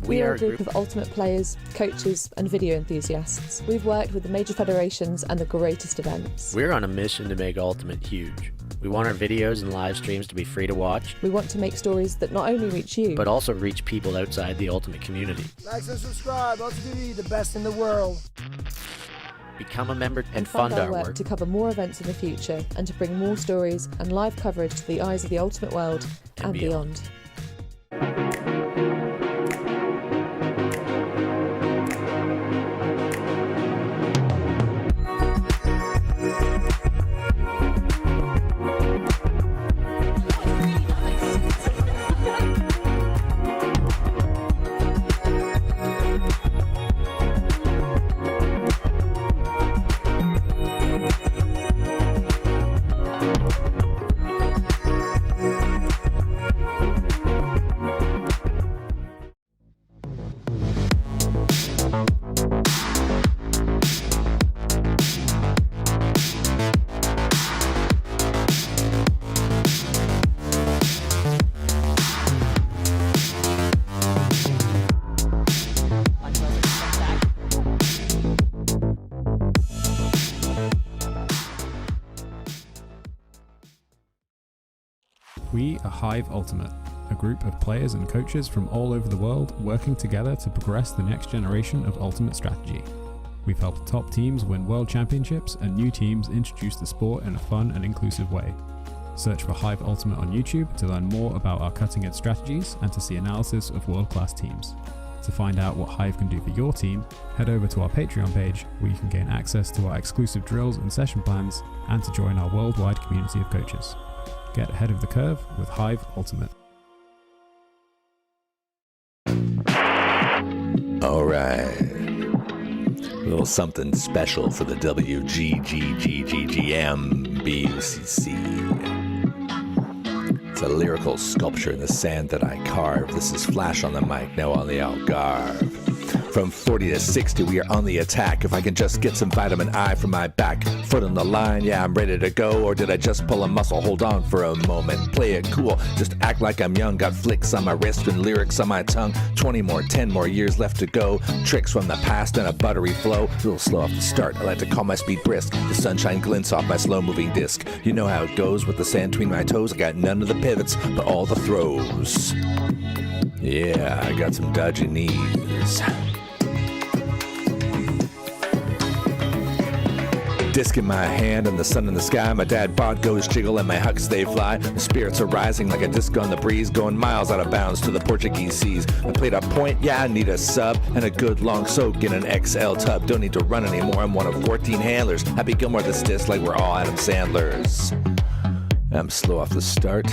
We are a group of Ultimate players, coaches and video enthusiasts. We've worked with the major federations and the greatest events. We're on a mission to make Ultimate huge. We want our videos and live streams to be free to watch. We want to make stories that not only reach you, but also reach people outside the Ultimate community. Like and subscribe, ULTI.TV, the best in the world. Become a member and fund our work to cover more events in the future and to bring more stories and live coverage to the eyes of the Ultimate world and beyond. We are Hive Ultimate, a group of players and coaches from all over the world working together to progress the next generation of Ultimate strategy. We've helped top teams win world championships and new teams introduce the sport in a fun and inclusive way. Search for Hive Ultimate on YouTube to learn more about our cutting-edge strategies and to see analysis of world-class teams. To find out what Hive can do for your team, head over to our Patreon page where you can gain access to our exclusive drills and session plans and to join our worldwide community of coaches. Get ahead of the curve with Hive Ultimate. All right. A little something special for the WGGBMUCC. It's a lyrical sculpture in the sand that I carve. This is Flash on the mic, now on the Algarve. From 40 to 60, we are on the attack. If I can just get some vitamin I from my back. Foot on the line, yeah, I'm ready to go. Or did I just pull a muscle? Hold on for a moment. Play it cool, just act like I'm young. Got flicks on my wrist and lyrics on my tongue. 20 more, 10 more years left to go. Tricks from the past and a buttery flow. A little slow off the start, I like to call my speed brisk. The sunshine glints off my slow-moving disc. You know how it goes with the sand between my toes. I got none of the pivots, but all the throws. Yeah, I got some dodgy knees. Disc in my hand and the sun in the sky. My dad bod goes jiggle and my hucks they fly. The spirits are rising like a disc on the breeze, going miles out of bounds to the Portuguese seas. I played a point, yeah, I need a sub and a good long soak in an XL tub. Don't need to run anymore, I'm one of 14 handlers. Happy Gilmore this disc like we're all Adam Sandlers. I'm slow off the start,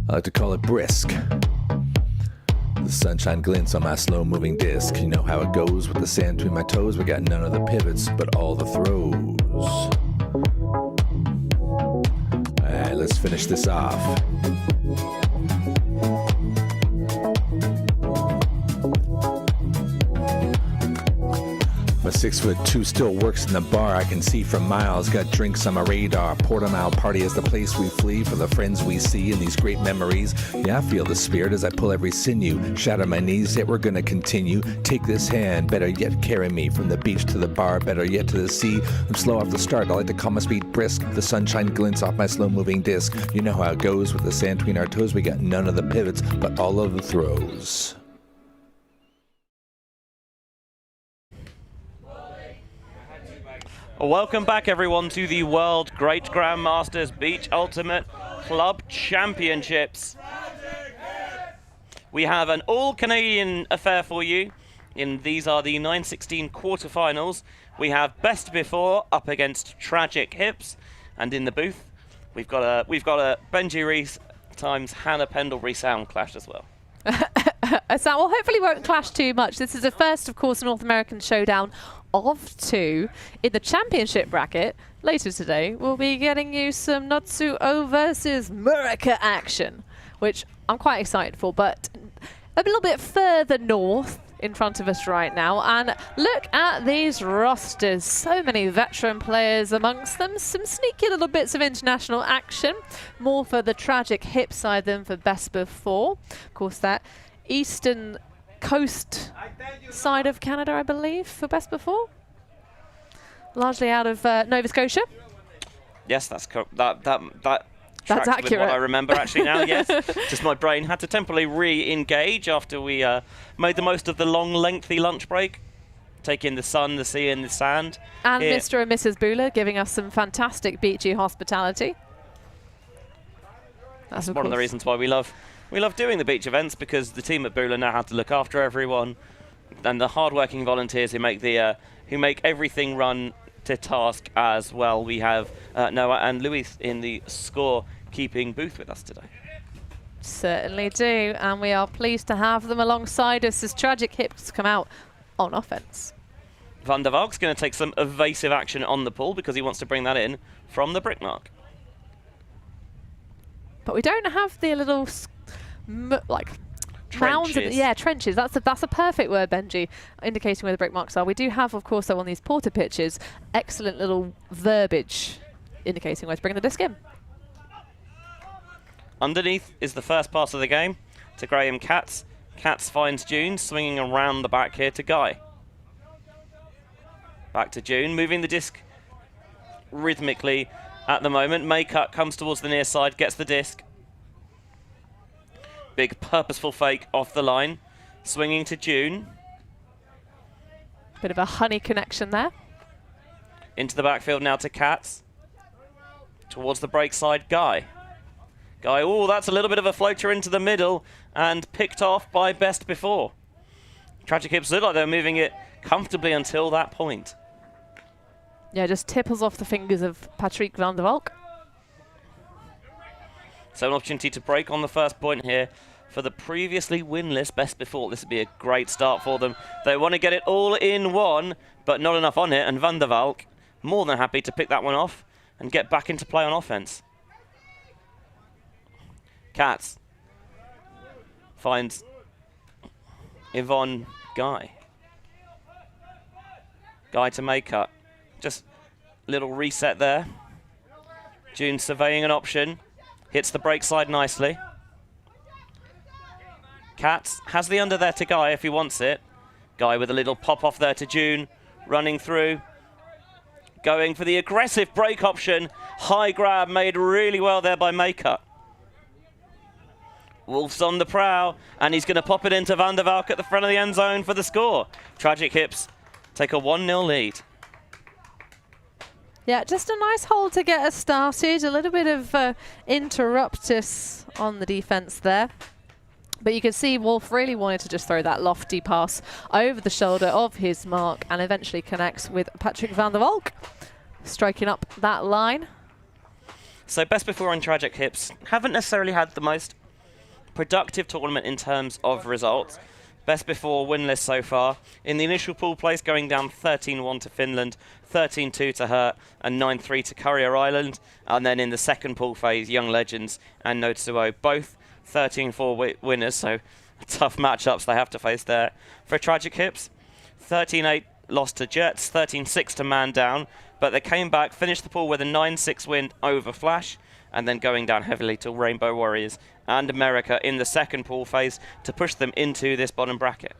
I like to call it brisk. The sunshine glints on my slow-moving disc. You know how it goes with the sand between my toes. We got none of the pivots, but all the throws. Alright, let's finish this off. My 6'2" still works in the bar. I can see from miles. Got drinks on my radar. Portimão party is the place we flee for the friends we see and these great memories. Yeah, I feel the spirit as I pull every sinew. Shatter my knees, yet we're gonna continue. Take this hand, better yet carry me from the beach to the bar, better yet to the sea. I'm slow off the start. I like to call my speed brisk. The sunshine glints off my slow-moving disc. You know how it goes with the sand between our toes. We got none of the pivots, but all of the throws. Welcome back everyone to the World Great Grandmasters Beach Ultimate Club Championships. We have an all-Canadian affair for you. These are the 9/16 quarterfinals. We have Best Before up against Tragic Hips, and in the booth we've got a Benji Reese times Hannah Pendlebury sound clash as well. Well, hopefully won't clash too much. This is the first, of course, North American showdown of two in the championship bracket. Later today, we'll be getting you some Natsuo versus Murica action, which I'm quite excited for, but a little bit further north in front of us right now. And look at these rosters. So many veteran players amongst them. Some sneaky little bits of international action. More for the Tragic Hip side than for Best Before. Of course, that Eastern coast side of Canada, I believe, for best before. Largely out of Nova Scotia. Yes, that's that tracks accurate. with what I remember actually now. Yes, just my brain had to temporarily re-engage after we made the most of the long, lengthy lunch break, taking the sun, the sea, and the sand. And here. Mr. and Mrs. Bula giving us some fantastic beachy hospitality. That's one of the reasons why we love doing the beach events, because the team at Bula know how to look after everyone, and the hard-working volunteers who make everything run to task as well. We have Noah and Luis in the score-keeping booth with us today. Certainly do, and we are pleased to have them alongside us as Tragic Hips come out on offense. Van der Valk's going to take some evasive action on the pull because he wants to bring that in from the brick mark. But we don't have the little like mounds. Yeah, trenches. That's a perfect word, Benji, indicating where the brick marks are. We do have, of course, though, on these porter pitches, excellent little verbiage indicating where to bring the disc in. Underneath is the first pass of the game to Graham Katz. Katz finds June, swinging around the back here to Guy. Back to June, moving the disc rhythmically at the moment. Maycut comes towards the near side, gets the disc. Big purposeful fake off the line. Swinging to June. Bit of a honey connection there. Into the backfield now to Katz. Towards the break side, Guy. Guy, oh, that's a little bit of a floater into the middle and picked off by Best Before. Tragic Hips look like they're moving it comfortably until that point. Yeah, just tipples off the fingers of Patrick van der Valk. So an opportunity to break on the first point here for the previously winless Best Before. This would be a great start for them. They want to get it all in one, but not enough on it, and van der Valk more than happy to pick that one off and get back into play on offense. Katz finds Yvonne Guy. Guy to make cut. Just a little reset there. June surveying an option. Hits the break side nicely. Katz has the under there to Guy if he wants it. Guy with a little pop off there to June. Running through. Going for the aggressive break option. High grab made really well there by Maycut. Wolf's on the prow, and he's going to pop it into Van der Valk at the front of the end zone for the score. Tragic Hips take a 1-0 lead. Yeah, just a nice hole to get us started. A little bit of interruptus on the defense there. But you can see Wolf really wanted to just throw that lofty pass over the shoulder of his mark and eventually connects with Patrick van der Valk, striking up that line. So Best Before and Tragic Hips haven't necessarily had the most productive tournament in terms of results. Best Before winless so far. In the initial pool place, going down 13-1 to Finland, 13-2 to Hurt, and 9-3 to Courier Island. And then in the second pool phase, Young Legends and Notsuo, both 13-4 winners, so tough matchups they have to face there. For Tragic Hips, 13-8 lost to Jets, 13-6 to Man Down, but they came back, finished the pool with a 9-6 win over Flash, and then going down heavily to Rainbow Warriors and America in the second pool phase to push them into this bottom bracket.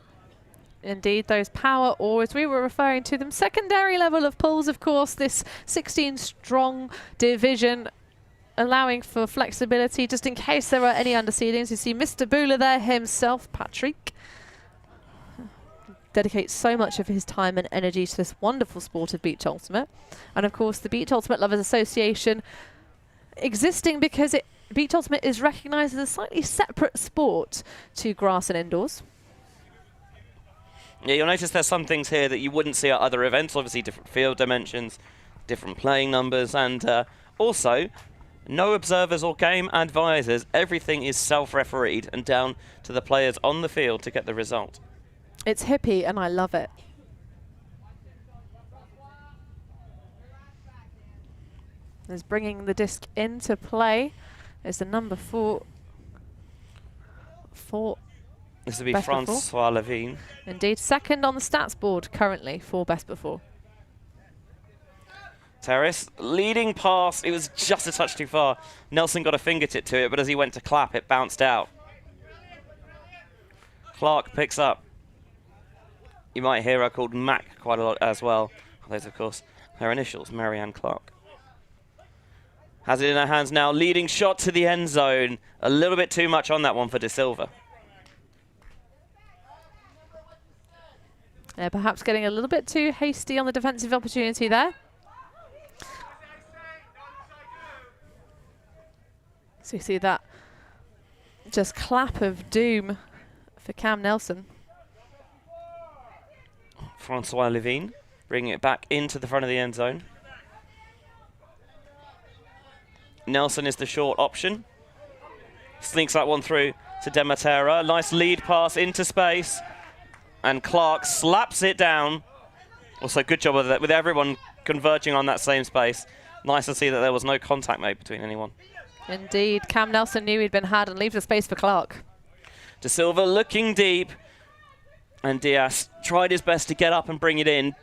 Indeed, those power, or as we were referring to them, secondary level of pools, of course, this 16-strong division, allowing for flexibility just in case there are any underseedings. You see Mr. Bula there himself, Patrick, dedicates so much of his time and energy to this wonderful sport of Beach Ultimate. And of course, the Beach Ultimate Lovers Association existing because Beach Ultimate is recognised as a slightly separate sport to grass and indoors. Yeah, you'll notice there's some things here that you wouldn't see at other events. Obviously, different field dimensions, different playing numbers, and also no observers or game advisors. Everything is self-refereed and down to the players on the field to get the result. It's hippie, and I love it. Is bringing the disc into play is the number 4. This will be Francois Levine. Indeed, second on the stats board currently for Best Before. Terrace, leading pass. It was just a touch too far. Nelson got a fingertip to it, but as he went to clap, it bounced out. Clark picks up You might hear her called Mac quite a lot as well. Those, of course, her initials, Marianne Clark. Has it in her hands now. Leading shot to the end zone. A little bit too much on that one for De Silva. Yeah, perhaps getting a little bit too hasty on the defensive opportunity there. So you see that just clap of doom for Cam Nelson. Francois Levine bringing it back into the front of the end zone. Nelson is the short option. Slinks that one through to Dematera. Nice lead pass into space. And Clark slaps it down. Also, good job with everyone converging on that same space. Nice to see that there was no contact made between anyone. Indeed. Cam Nelson knew he'd been had and leaves the space for Clark. De Silva looking deep. And Diaz tried his best to get up and bring it in.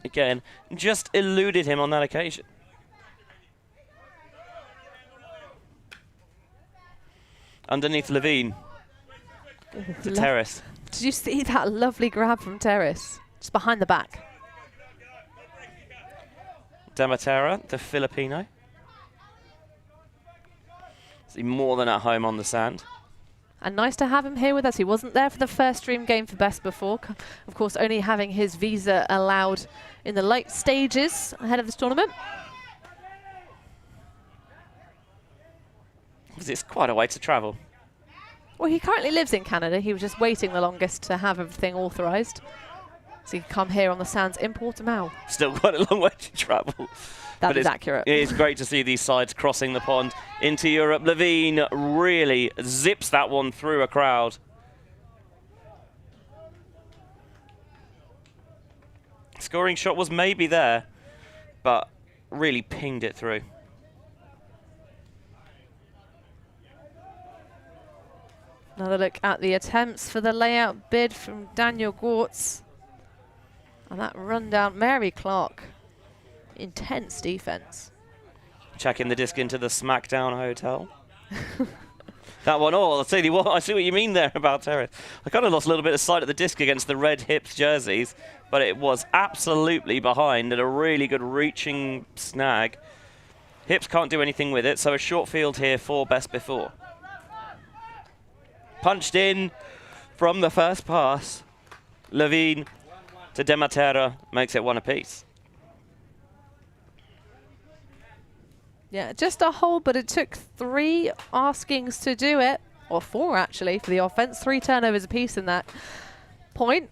Again, just eluded him on that occasion. Underneath Levine. To Terrace. Did you see that lovely grab from Terrace? Just behind the back. Dematera, the Filipino. Is he more than at home on the sand? And nice to have him here with us. He wasn't there for the first stream game for Best Before. Of course, only having his visa allowed in the late stages ahead of this tournament. Because it's quite a way to travel. Well, he currently lives in Canada. He was just waiting the longest to have everything authorised. So he can come here on the sands in Portimão. Still quite a long way to travel. That is accurate. It is great to see these sides crossing the pond into Europe. Levine really zips that one through a crowd. Scoring shot was maybe there, but really pinged it through. Another look at the attempts for the layout bid from Daniel Gortz. And that run down Mary Clark. Intense defense. Checking the disc into the SmackDown hotel. That one, I see what you mean there about Terrace. I kind of lost a little bit of sight of the disc against the red hips jerseys, but it was absolutely behind and a really good reaching snag. Hips can't do anything with it, so a short field here for Best Before. Punched in from the first pass. Levine to Dematera makes it one apiece. Yeah, just a hole, but it took 3 askings to do it, or 4 actually for the offense. 3 turnovers apiece in that point.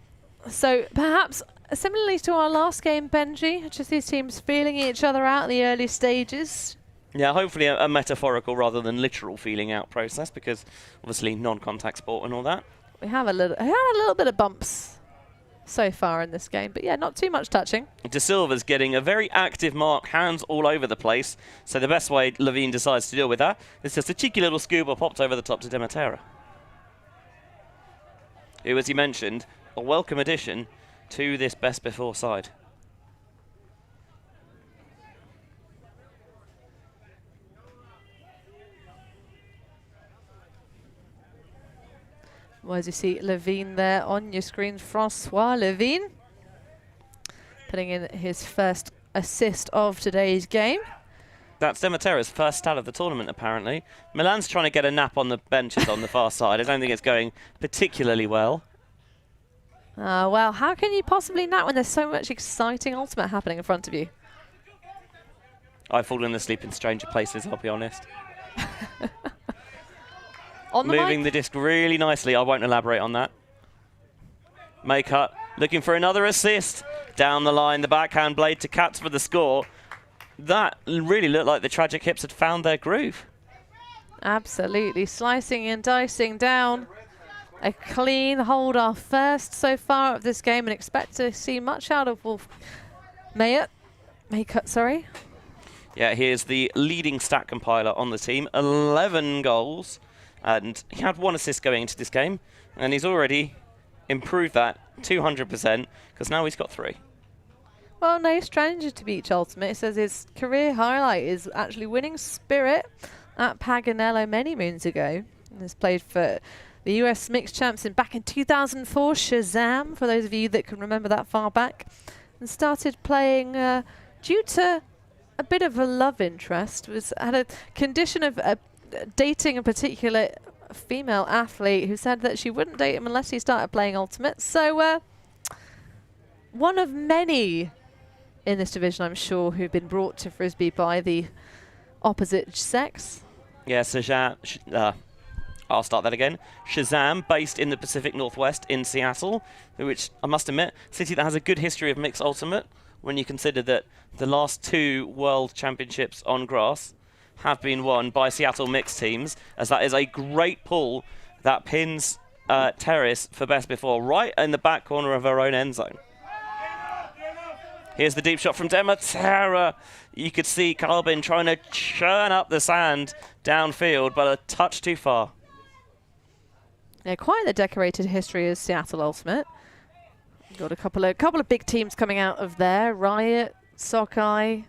So perhaps similarly to our last game, Benji, just these teams feeling each other out in the early stages. Yeah, hopefully a metaphorical rather than literal feeling out process, because obviously non-contact sport and all that. We had a little bit of bumps so far in this game, but yeah, not too much touching. De Silva's getting a very active mark, hands all over the place. So the best way Levine decides to deal with that is just a cheeky little scuba popped over the top to Dematera, who, as he mentioned, a welcome addition to this Best Before side. Well, as you see Levine there on your screen, Francois Levine, putting in his first assist of today's game. That's Dematera's first stat of the tournament, apparently. Milan's trying to get a nap on the benches on the far side. I don't think it's going particularly well. Well, how can you possibly nap when there's so much exciting ultimate happening in front of you? I've fallen asleep in stranger places, I'll be honest. On the Moving the disc really nicely. I won't elaborate on that. Maycutt looking for another assist. Down the line, the backhand blade to Katz for the score. That really looked like the Tragic Hips had found their groove. Absolutely. Slicing and dicing down. A clean hold, our first so far of this game, and expect to see much out of Wolf Maycutt, sorry. Yeah, here's the leading stat compiler on the team. 11 goals. And he had 1 assist going into this game, and he's already improved that 200%, because now he's got 3. Well, no stranger to Beach Ultimate. It says his career highlight is actually winning Spirit at Paganello many moons ago. And has played for the US mixed champs back in 2004, Shazam, for those of you that can remember that far back, and started playing due to a bit of a love interest. Had a condition of dating a particular female athlete who said that she wouldn't date him unless he started playing Ultimate. So one of many in this division, I'm sure, who've been brought to Frisbee by the opposite sex. Yeah, Shazam. I'll start that again. Shazam, based in the Pacific Northwest in Seattle, which I must admit, city that has a good history of mixed ultimate when you consider that the last 2 World Championships on grass have been won by Seattle mixed teams, as that is a great pull that pins Terrace for best before right in the back corner of her own end zone. Here's the deep shot from Demetera. You could see Carbin trying to churn up the sand downfield, but a touch too far. Yeah, quite the decorated history is Seattle Ultimate. Got a couple of big teams coming out of there. Riot, Sockeye,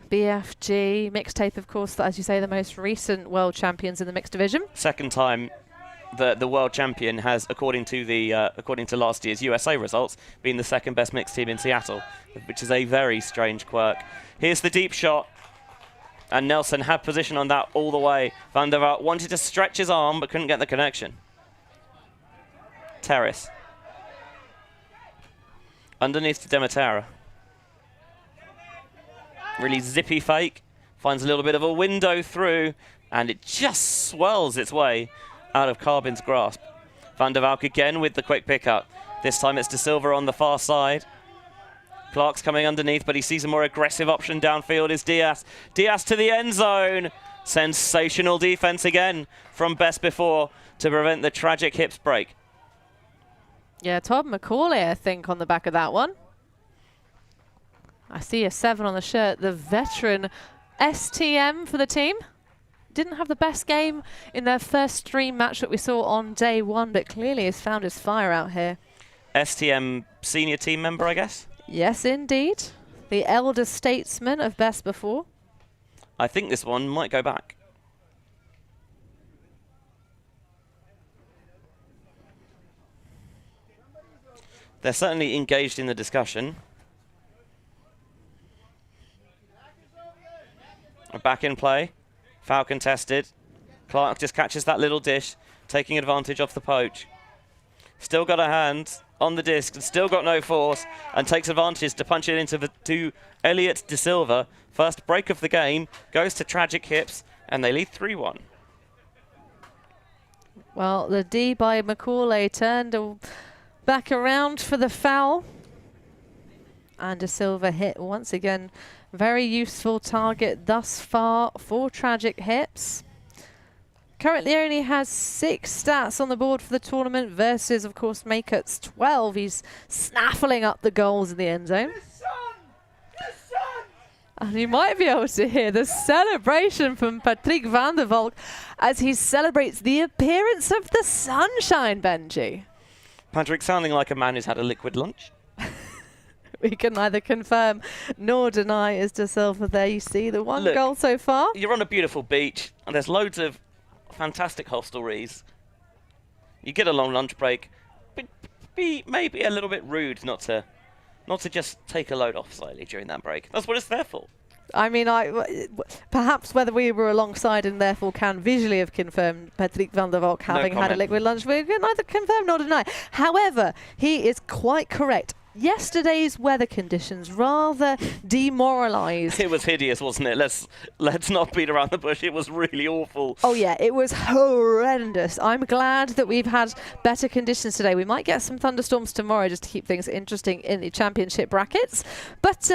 BFG, Mixtape, of course, as you say, the most recent world champions in the mixed division. Second time the world champion has, according to last year's USA results, been the second best mixed team in Seattle, which is a very strange quirk. Here's the deep shot, and Nelson had position on that all the way. Van der Vaart wanted to stretch his arm but couldn't get the connection. Terrace. Underneath to Demetera. Really zippy fake. Finds a little bit of a window through, and it just swells its way out of Carbin's grasp. Van der Valk again with the quick pickup. This time it's De Silva on the far side. Clark's coming underneath, but he sees a more aggressive option downfield is Diaz. Diaz to the end zone. Sensational defense again from Best Before to prevent the tragic hips break. Yeah, Todd McCauley, I think, on the back of that one. I see a 7 on the shirt. The veteran STM for the team. Didn't have the best game in their first stream match that we saw on day 1, but clearly has found his fire out here. STM senior team member, I guess? Yes, indeed. The elder statesman of Best Before. I think this one might go back. They're certainly engaged in the discussion. Back in play. Foul contested. Clark just catches that little dish, taking advantage of the poach. Still got a hand on the disc and still got no force, and takes advantage to punch it to Elliot De Silva. First break of the game goes to Tragic Hips, and they lead 3-1. Well, the D by McCauley turned back around for the foul. And De Silva hit once again. Very useful target thus far for Tragic Hips. Currently only has 6 stats on the board for the tournament versus, of course, Makeut's 12. He's snaffling up the goals in the end zone. And you might be able to hear the celebration from Patrick van der Valk as he celebrates the appearance of the sunshine, Benji. Patrick sounding like a man who's had a liquid lunch. We can neither confirm nor deny as De Silva there. You see the one goal so far. You're on a beautiful beach, and there's loads of fantastic hostelries. You get a long lunch break, but be maybe a little bit rude not to just take a load off slightly during that break. That's what it's there for. I mean, perhaps whether we were alongside and therefore can visually have confirmed Patrick van der Valk having had a liquid lunch, we can neither confirm nor deny. However, he is quite correct. Yesterday's weather conditions rather demoralised. It was hideous, wasn't it? Let's not beat around the bush. It was really awful. Oh yeah, it was horrendous. I'm glad that we've had better conditions today. We might get some thunderstorms tomorrow just to keep things interesting in the championship brackets. But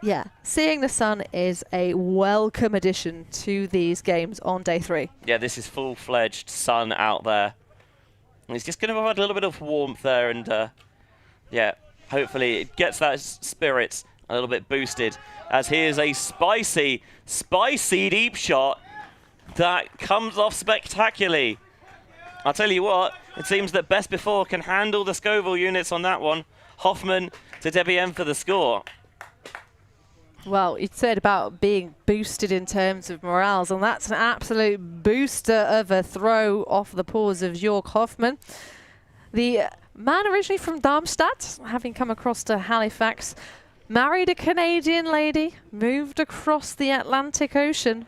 yeah, seeing the sun is a welcome addition to these games on day 3. Yeah, this is full-fledged sun out there. And it's just going to provide a little bit of warmth there, and yeah. Hopefully it gets that spirits a little bit boosted, as here's a spicy deep shot that comes off spectacularly. I'll tell you what, it seems that Best Before can handle the Scoville units on that one. Hoffman to Debbie M for the score. Well, you said about being boosted in terms of morales, and that's an absolute booster of a throw off the paws of Jörg Hoffmann. The man originally from Darmstadt, having come across to Halifax, married a Canadian lady, moved across the Atlantic Ocean,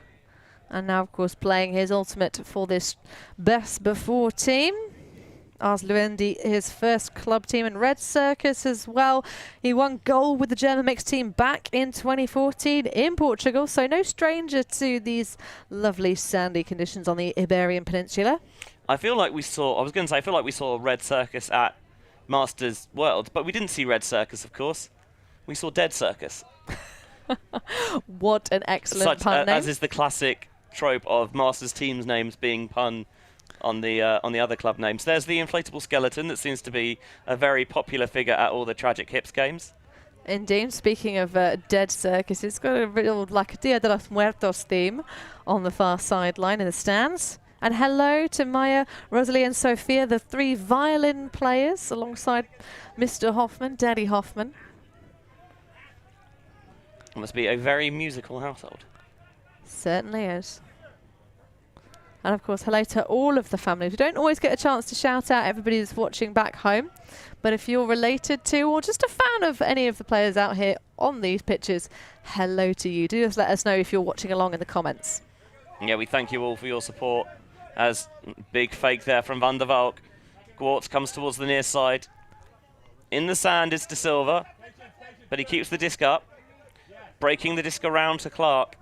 and now, of course, playing his ultimate for this Best Before team. Ars Luendi, his first club team, and Red Circus as well. He won gold with the German mixed team back in 2014 in Portugal, so no stranger to these lovely sandy conditions on the Iberian Peninsula. I feel like we saw, I feel like we saw Red Circus at Masters World, but we didn't see Red Circus, of course. We saw Dead Circus. What an excellent pun name. As is the classic trope of Masters teams' names being pun on the other club names. There's the inflatable skeleton that seems to be a very popular figure at all the Tragic Hips games. Indeed, speaking of Dead Circus, it's got a real like Dia de los Muertos theme on the far sideline in the stands. And hello to Maya, Rosalie and Sophia, the 3 violin players alongside Mr. Hoffmann, Daddy Hoffmann. It must be a very musical household. Certainly is. And of course, hello to all of the families. We don't always get a chance to shout out everybody that's watching back home. But if you're related to or just a fan of any of the players out here on these pitches, hello to you. Do just let us know if you're watching along in the comments. Yeah, we thank you all for your support. As big fake there from Van der Valk. Gwartz comes towards the near side. In the sand is De Silva, but he keeps the disc up. Breaking the disc around to Clark.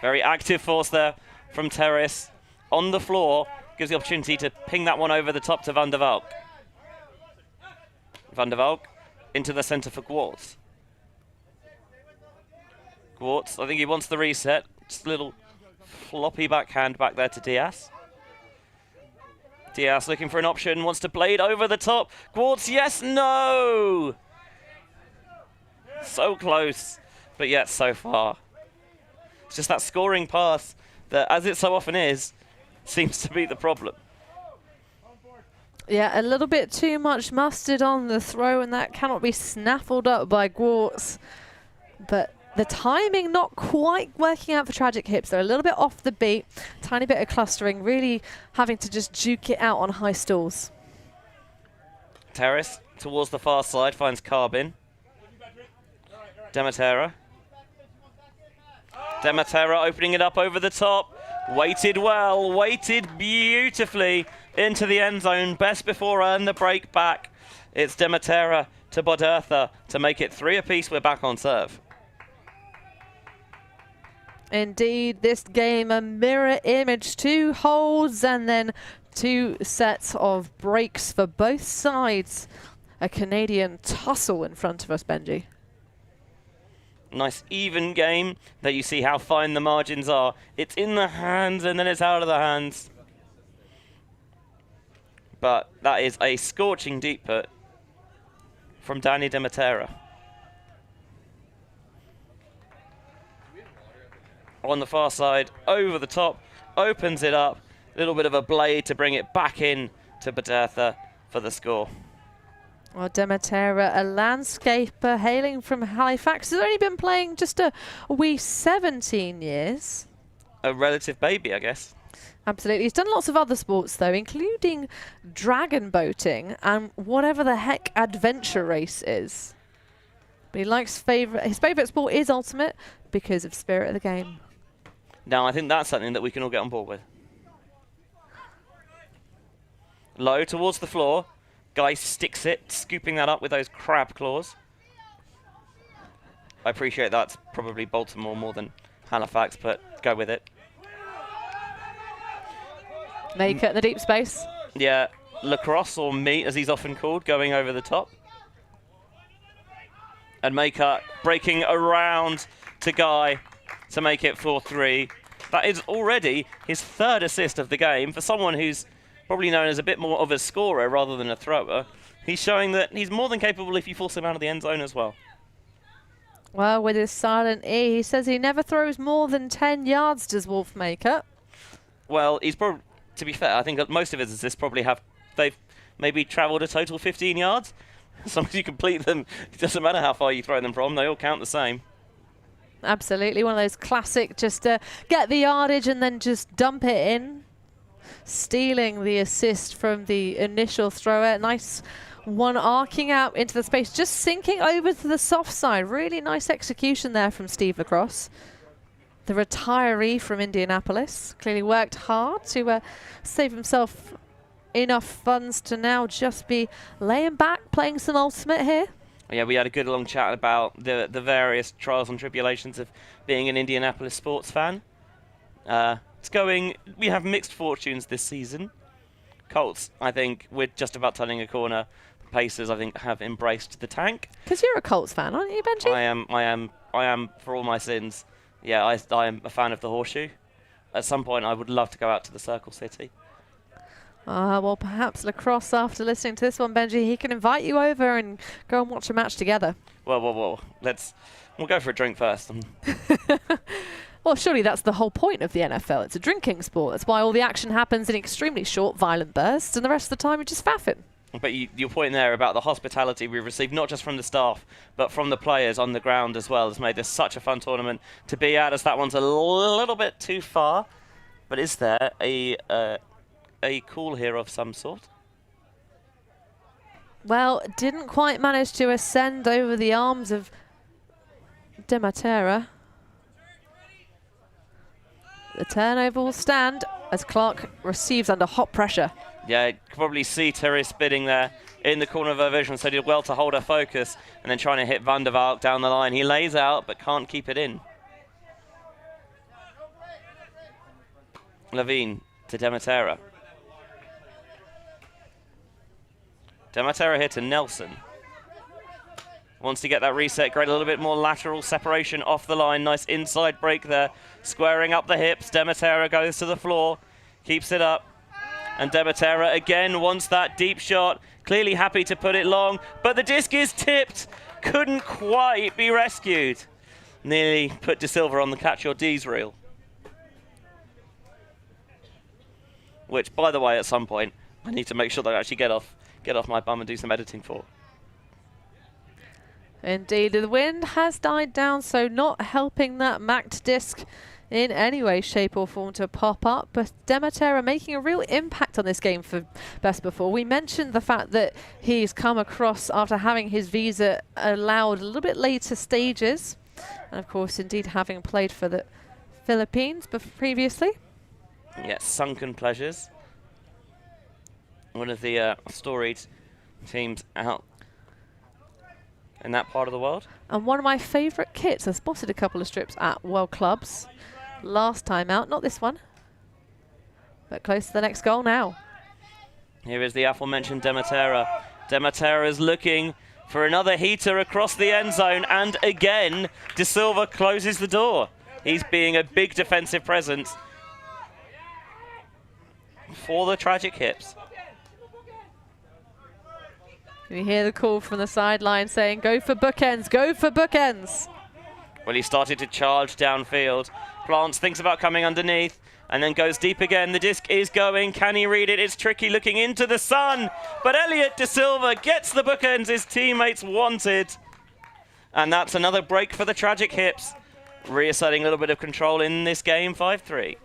Very active force there from Terrace. On the floor, gives the opportunity to ping that one over the top to Van der Valk. Van der Valk into the centre for Gwartz. Gwartz, I think he wants the reset. Just a little floppy backhand back there to Diaz. Diaz looking for an option, wants to blade over the top. Gwartz, yes, no! So close, but yet so far. It's just that scoring pass that, as it so often is, seems to be the problem. Yeah, a little bit too much mustard on the throw, and that cannot be snaffled up by Gwartz. But the timing not quite working out for Tragic Hips. They're a little bit off the beat, tiny bit of clustering, really having to just juke it out on high stalls. Terrace towards the far side finds Carbin. Demetera. Demetera opening it up over the top. Waited well, waited beautifully into the end zone. Best before earn the break back. It's Demetera to Bodertha to make it 3 apiece. We're back on serve. Indeed, this game a mirror image, 2 holds and then 2 sets of breaks for both sides. A Canadian tussle in front of us, Benji. Nice even game that you see how fine the margins are. It's in the hands and then it's out of the hands. But that is a scorching deep put from Danny Demetera. On the far side, over the top, opens it up. A little bit of a blade to bring it back in to Bodertha for the score. Well, Demetera, a landscaper hailing from Halifax, has only been playing just a wee 17 years. A relative baby, I guess. Absolutely. He's done lots of other sports, though, including dragon boating and whatever the heck adventure race is. But he likes his favourite sport is ultimate because of spirit of the game. Now, I think that's something that we can all get on board with. Low towards the floor. Guy sticks it, scooping that up with those crab claws. I appreciate that's probably Baltimore more than Halifax, but go with it. Make it in the deep space. Yeah, lacrosse or meat, as he's often called, going over the top. And Maker breaking around to Guy to make it 4-3. That is already his 3rd assist of the game for someone who's probably known as a bit more of a scorer rather than a thrower. He's showing that he's more than capable if you force him out of the end zone as well. Well, with his silent E, he says he never throws more than 10 yards, does Wolfmaker. Well, he's probably, to be fair, I think that most of his assists probably they've maybe travelled a total 15 yards. As long as you complete them, it doesn't matter how far you throw them from, they all count the same. Absolutely, one of those classic, just get the yardage and then just dump it in. Stealing the assist from the initial thrower. Nice one arcing out into the space, just sinking over to the soft side. Really nice execution there from Steve Lacrosse. The retiree from Indianapolis clearly worked hard to save himself enough funds to now just be laying back, playing some ultimate here. Yeah, we had a good long chat about the various trials and tribulations of being an Indianapolis sports fan. We have mixed fortunes this season. Colts, I think we're just about turning a corner. Pacers, I think, have embraced the tank. Because you're a Colts fan, aren't you, Benji? I am for all my sins. Yeah, I am a fan of the horseshoe. At some point, I would love to go out to the Circle City. Well, perhaps Lacrosse, after listening to this one, Benji, he can invite you over and go and watch a match together. Well, we'll go for a drink first. Well, surely that's the whole point of the NFL. It's a drinking sport. That's why all the action happens in extremely short, violent bursts, and the rest of the time you're just faffing. But your point there about the hospitality we've received, not just from the staff, but from the players on the ground as well, has made this such a fun tournament to be at, as that one's a little bit too far. But is there a call here of some sort? Well, didn't quite manage to ascend over the arms of Dematera. The turnover will stand as Clark receives under hot pressure. Yeah, you can probably see Terry spitting there in the corner of her vision, so did well to hold her focus and then trying to hit Van der Valk down the line. He lays out but can't keep it in. Levine to Dematera. Dematera here to Nelson. Wants to get that reset, great, a little bit more lateral separation off the line. Nice inside break there, squaring up the hips. Dematera goes to the floor, keeps it up. And Dematera again wants that deep shot, clearly happy to put it long, but the disc is tipped. Couldn't quite be rescued. Nearly put De Silva on the catch your D's reel. Which, by the way, at some point, I need to make sure that I actually get off my bum and do some editing for. Indeed, the wind has died down, so not helping that macked disc in any way, shape or form to pop up. But Dematera making a real impact on this game for Best Before. We mentioned the fact that he's come across after having his visa allowed a little bit later stages. And of course, indeed, having played for the Philippines previously. Yes, Sunken Pleasures. One of the storied teams out in that part of the world. And one of my favourite kits. I spotted a couple of strips at World Clubs last time out. Not this one, but close to the next goal now. Here is the aforementioned Dematera. Dematera is looking for another heater across the end zone, and again, De Silva closes the door. He's being a big defensive presence for the Tragic Hips. You hear the call from the sideline saying, go for bookends, go for bookends. Well, he started to charge downfield. Plants, thinks about coming underneath, and then goes deep again. The disc is going. Can he read it? It's tricky looking into the sun. But Elliot De Silva gets the bookends his teammates wanted. And that's another break for the Tragic Hips. Reasserting a little bit of control in this game, 5-3.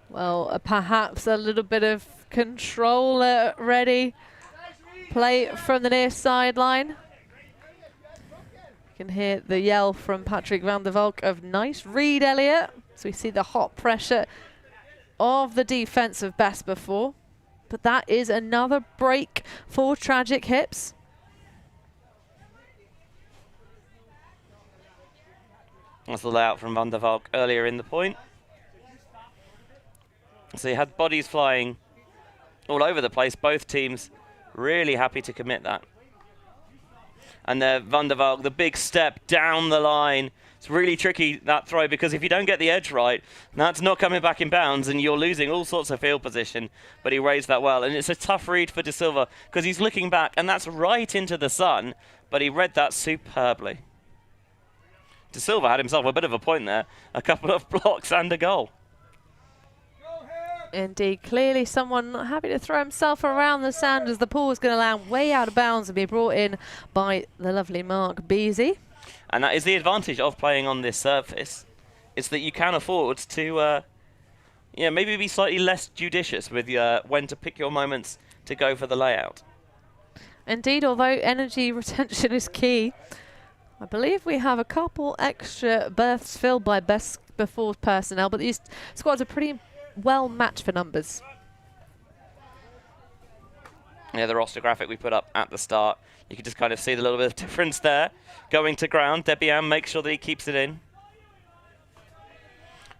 Well, perhaps a little bit of control ready. Play from the near sideline. You can hear the yell from Patrick Van der Valk of nice read, Elliot. So we see the hot pressure of the defense of Best Before. But that is another break for Tragic Hips. That's the layout from Van der Valk earlier in the point. So you had bodies flying all over the place. Both teams really happy to commit that. And Van der Valk, the big step down the line. It's really tricky, that throw, because if you don't get the edge right, that's not coming back in bounds and you're losing all sorts of field position. But he raised that well. And it's a tough read for De Silva because he's looking back and that's right into the sun. But he read that superbly. De Silva had himself a bit of a point there. A couple of blocks and a goal. Indeed, clearly someone not happy to throw himself around the sand as the ball is going to land way out of bounds and be brought in by the lovely Mark Beasy. And that is the advantage of playing on this surface, is that you can afford to maybe be slightly less judicious with when to pick your moments to go for the layout. Indeed, although energy retention is key, I believe we have a couple extra berths filled by best before personnel, but these squads are pretty well matched for numbers. Yeah, the roster graphic we put up at the start, you can just kind of see the little bit of difference there. Going to ground, Debian makes sure that he keeps it in.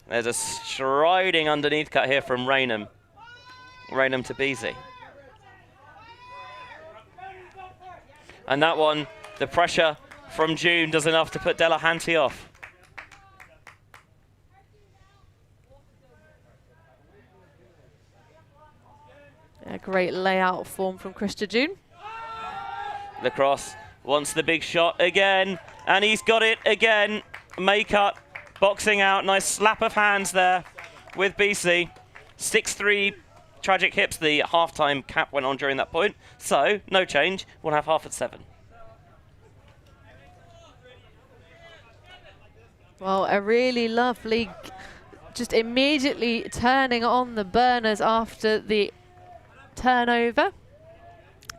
There's a striding underneath cut here from Raynham. Raynham to Beasy. And that one, the pressure from June does enough to put Delahanty off. A great layout form from Krista June. The cross wants the big shot again, and he's got it again. Maycut boxing out, nice slap of hands there with BC. 6-3 Tragic Hips, the half-time cap went on during that point, so no change, we'll have half at 7. Well, a really lovely, just immediately turning on the burners after the turnover.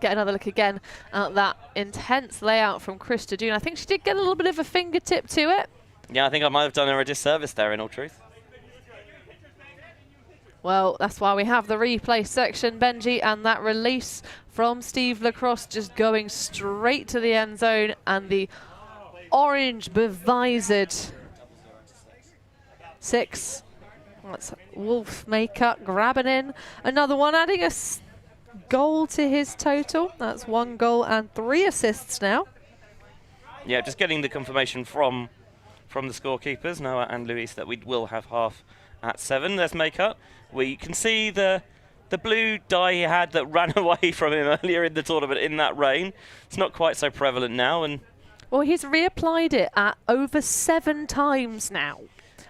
Get another look again at that intense layout from Krista June. I think she did get a little bit of a fingertip to it. Yeah, I think I might have done her a disservice there, in all truth. Well, that's why we have the replay section, Benji, and that release from Steve Lacrosse just going straight to the end zone, and the orange bevisored 6. That's Wolf Maycut grabbing in another one, adding a goal to his total. That's 1 goal and 3 assists now. Yeah, just getting the confirmation from the scorekeepers, Noah and Luis, that we will have half at 7. There's Maycut. We can see the blue dye he had that ran away from him earlier in the tournament in that rain. It's not quite so prevalent now. And well, he's reapplied it at over 7 times now.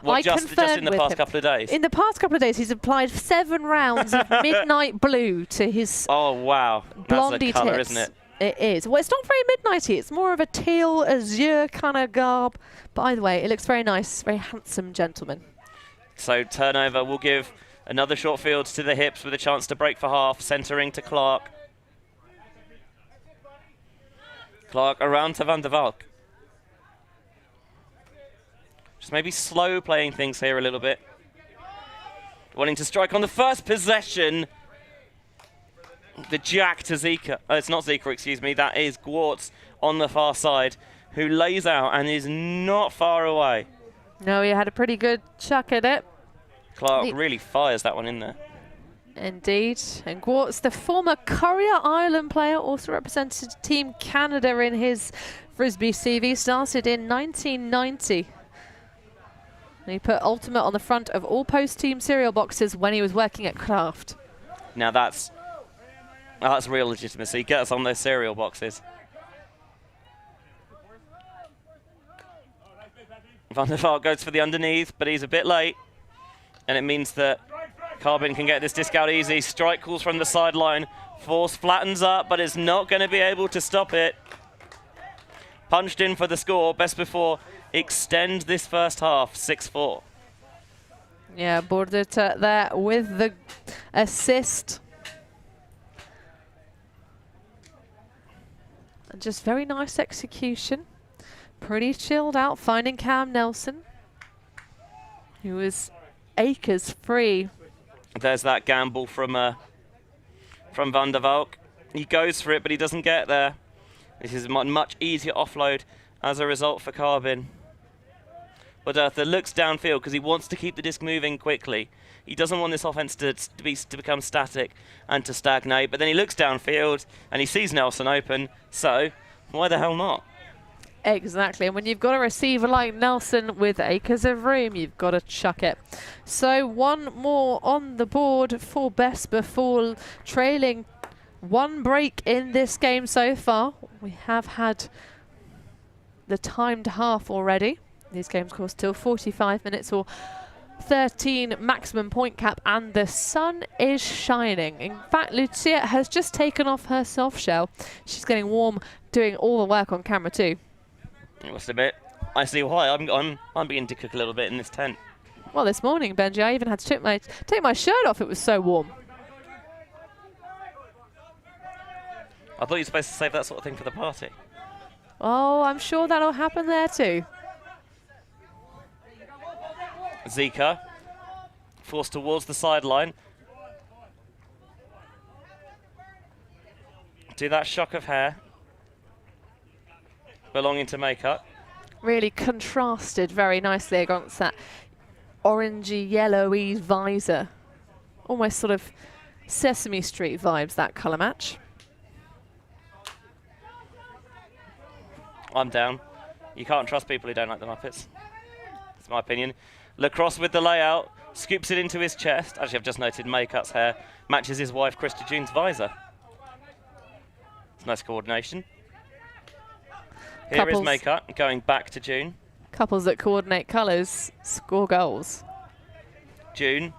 What, just in the past couple of days? In the past couple of days, he's applied 7 rounds of midnight blue to his blondie That's a colour, tips. isn't it? It is. Well, it's not very midnighty. It's more of a teal azure kind of garb. But either way, it looks very nice. Very handsome gentleman. So turnover will give another short field to the hips with a chance to break for half, centering to Clark. Clark around to Van der Valk. Just maybe slow playing things here a little bit. Wanting to strike on the first possession. The jack to Zika. It's not Zika, excuse me. That is Gwartz on the far side, who lays out and is not far away. No, he had a pretty good chuck at it. Clark really fires that one in there. Indeed. And Gwartz, the former Courier Island player, also represented Team Canada in his Frisbee CV, started in 1990. And he put Ultimate on the front of all post-team cereal boxes when he was working at Kraft. Now that's real legitimacy. Get us on those cereal boxes. Van der Vaart goes for the underneath, but he's a bit late. And it means that Carbon can get this disc out easy. Strike calls from the sideline. Force flattens up, but is not going to be able to stop it. Punched in for the score. Best before extend this first half, 6-4. Yeah, Borderta there with the assist. And just very nice execution. Pretty chilled out, finding Cam Nelson, who was acres free. There's that gamble from Van der Valk. He goes for it, but he doesn't get there. This is a much easier offload as a result for Carbon. But Eartha looks downfield because he wants to keep the disc moving quickly. He doesn't want this offense to become static and to stagnate. But then he looks downfield and he sees Nelson open. So why the hell not? Exactly, and when you've got a receiver like Nelson with acres of room, you've got to chuck it. So 1 more on the board for Best Before, trailing 1 break in this game so far. We have had the timed half already. These games course till 45 minutes or 13 maximum point cap, and the sun is shining. In fact, Lucia has just taken off her soft shell. She's getting warm, doing all the work on camera too. It must admit, I see why. I'm beginning to cook a little bit in this tent. Well, this morning, Benji, I even had to take my shirt off. It was so warm. I thought you were supposed to save that sort of thing for the party. Oh, I'm sure that'll happen there too. Zika, forced towards the sideline. Do that shock of hair belonging to makeup. Really contrasted very nicely against that orangey yellowy visor. Almost sort of Sesame Street vibes, that colour match. I'm down. You can't trust people who don't like the Muppets. That's my opinion. Lacrosse with the layout, scoops it into his chest. Actually, I've just noted Maykut's hair matches his wife Krista June's visor. It's nice coordination. Here is Maykut going back to June. Couples that coordinate colours score goals. June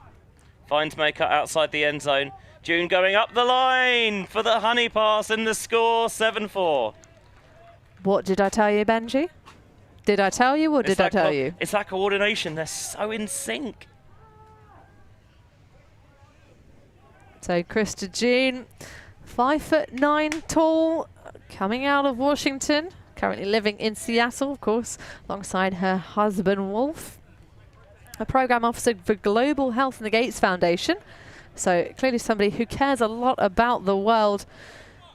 finds Maykut outside the end zone. June going up the line for the honey pass, and the score 7-4. What did I tell you, Benji? Did I tell you or did I tell you? It's that coordination. They're so in sync. So Krista Jean, 5'9" tall, coming out of Washington, currently living in Seattle, of course, alongside her husband Wolf, a program officer for Global Health and the Gates Foundation. So clearly somebody who cares a lot about the world.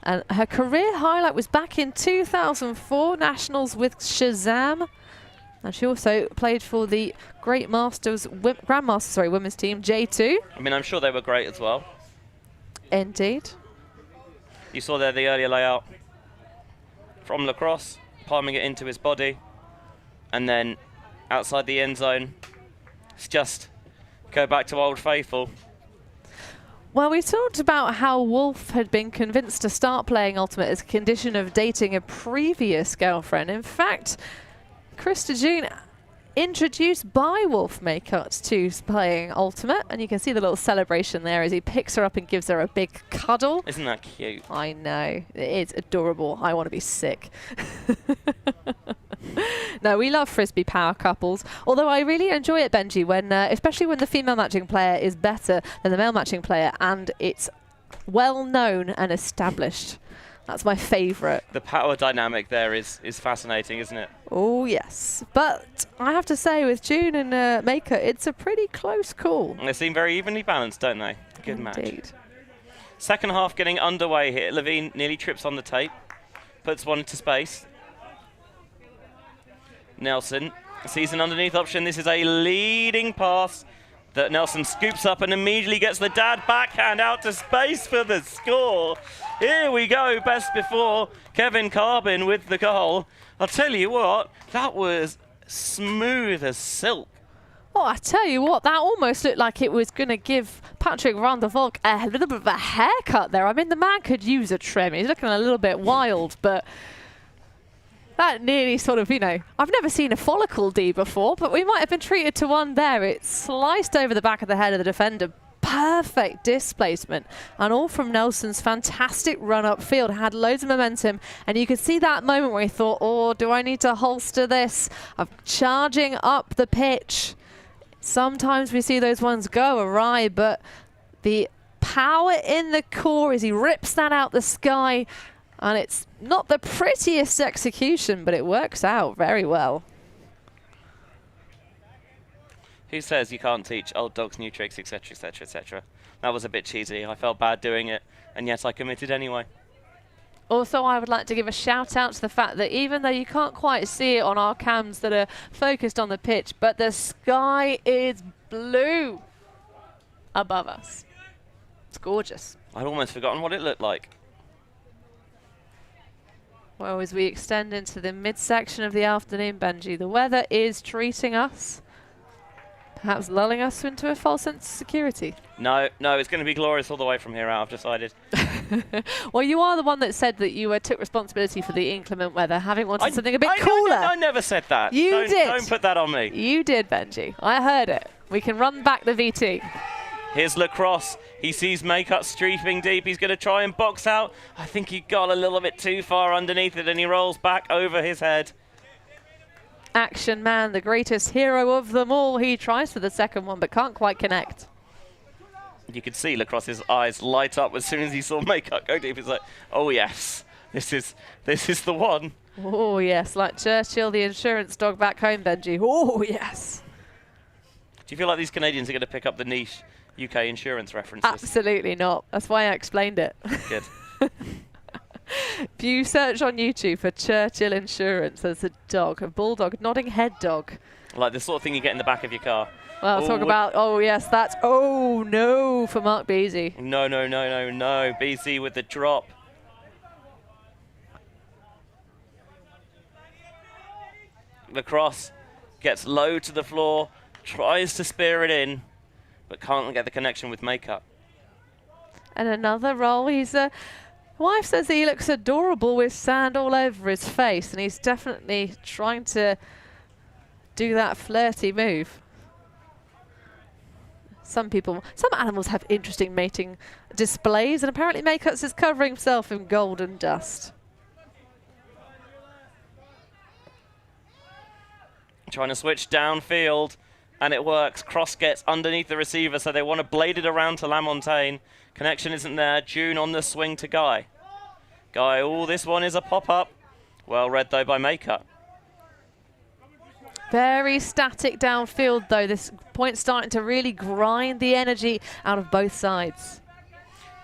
And her career highlight was back in 2004 Nationals with Shazam. And she also played for the Grandmasters women's team, J2. I mean, I'm sure they were great as well. Indeed. You saw there the earlier layout from Lacrosse, palming it into his body. And then outside the end zone, it's just go back to Old Faithful. Well, we talked about how Wolf had been convinced to start playing Ultimate as a condition of dating a previous girlfriend. In fact, Krista June introduced by Wolf Maykut to playing Ultimate, and you can see the little celebration there as he picks her up and gives her a big cuddle. Isn't that cute? I know. It's adorable. I want to be sick. No, we love Frisbee power couples, although I really enjoy it, Benji, when especially when the female matching player is better than the male matching player and it's well known and established. That's my favourite. The power dynamic there is fascinating, isn't it? Oh, yes. But I have to say, with June and Maykut, it's a pretty close call. They seem very evenly balanced, don't they? Good match. Indeed. Second half getting underway here. Levine nearly trips on the tape. Puts one into space. Nelson sees an underneath option. This is a leading pass that Nelson scoops up and immediately gets the dad backhand out to space for the score. Here we go, best before. Kevin Carbin with the goal. I'll tell you what, that was smooth as silk. Oh, I tell you what, that almost looked like it was going to give Patrick Van der Valk a little bit of a haircut there. I mean, the man could use a trim. He's looking a little bit wild, but that nearly sort of, you know, I've never seen a follicle D before, but we might have been treated to one there. It sliced over the back of the head of the defender. Perfect displacement, and all from Nelson's fantastic run upfield. Had loads of momentum, and you could see that moment where he thought, oh, do I need to holster this? I'm charging up the pitch. Sometimes we see those ones go awry, but the power in the core as he rips that out the sky, and it's not the prettiest execution, but it works out very well. Who says you can't teach old dogs new tricks, etc., etc., etc.? That was a bit cheesy. I felt bad doing it, and yet I committed anyway. Also, I would like to give a shout out to the fact that even though you can't quite see it on our cams that are focused on the pitch, but the sky is blue above us. It's gorgeous. I'd almost forgotten what it looked like. Well, as we extend into the midsection of the afternoon, Benji, the weather is treating us, perhaps lulling us into a false sense of security. No, it's going to be glorious all the way from here out, I've decided. Well, you are the one that said that you took responsibility for the inclement weather, having wanted something a bit cooler. I never said that. You did. Don't put that on me. You did, Benji. I heard it. We can run back the VT. Here's Lacrosse. He sees Maycut streeping deep. He's going to try and box out. I think he got a little bit too far underneath it, and he rolls back over his head. Action Man, the greatest hero of them all. He tries for the second one, but can't quite connect. You could see Lacrosse's eyes light up as soon as he saw Maycut go deep. He's like, oh yes, this is the one. Oh yes, like Churchill, the insurance dog back home, Benji. Oh yes. Do you feel like these Canadians are going to pick up the niche UK insurance references? Absolutely not. That's why I explained it. Good. If you search on YouTube for Churchill Insurance, there's a dog, a bulldog, nodding head dog. Like the sort of thing you get in the back of your car. Well, talk about, oh yes, that's, oh no, for Mark Beasy. No. BC with the drop. Lacrosse gets low to the floor, tries to spear it in, but can't get the connection with Maycut. And another roll. Wife says he looks adorable with sand all over his face, and he's definitely trying to do that flirty move. Some animals have interesting mating displays, and apparently Maycut's is covering himself in golden dust. Trying to switch downfield, and it works. Cross gets underneath the receiver, so they want to blade it around to Lamontagne. Connection isn't there. June on the swing to Guy. Guy, oh, this one is a pop-up. Well read, though, by Maycut. Very static downfield, though. This point starting to really grind the energy out of both sides.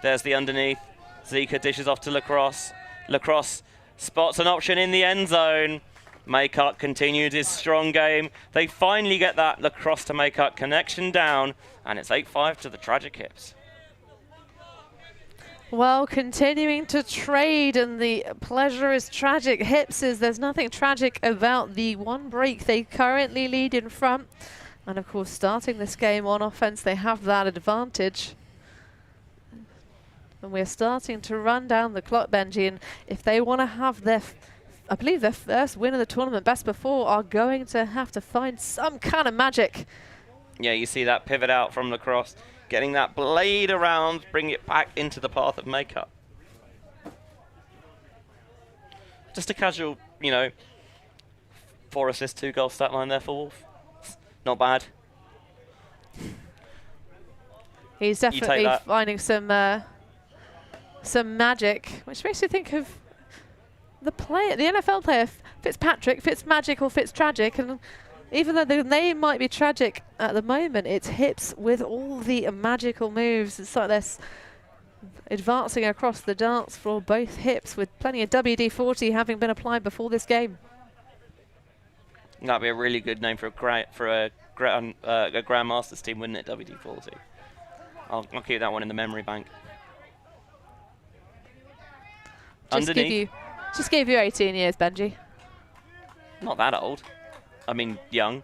There's the underneath. Zika dishes off to Lacrosse. Lacrosse spots an option in the end zone. Maycut continued his strong game. They finally get that Lacrosse to Maycut connection down, and it's 8-5 to the Tragic Hips. Well, continuing to trade, and the pleasure is Tragic Hips. There's nothing tragic about the one break they currently lead in front. And of course, starting this game on offense, they have that advantage. And we're starting to run down the clock, Benji. And if they want to have their, I believe their first win of the tournament, best before, are going to have to find some kind of magic. Yeah, you see that pivot out from Lacrosse. Getting that blade around, bring it back into the path of Maycut. Just a casual, 4 assists, 2 goal stat line there for Wolf. Not bad. He's definitely finding some magic, which makes you think of the NFL player, Fitzmagic or Fitztragic, and even though the name might be tragic at the moment, it's Hips with all the magical moves. It's like they're advancing across the dance floor, both Hips, with plenty of WD-40 having been applied before this game. That'd be a really good name for a Grandmasters team, wouldn't it? WD-40. I'll keep that one in the memory bank. Just gave you 18 years, Benji. Not that old. I mean, young.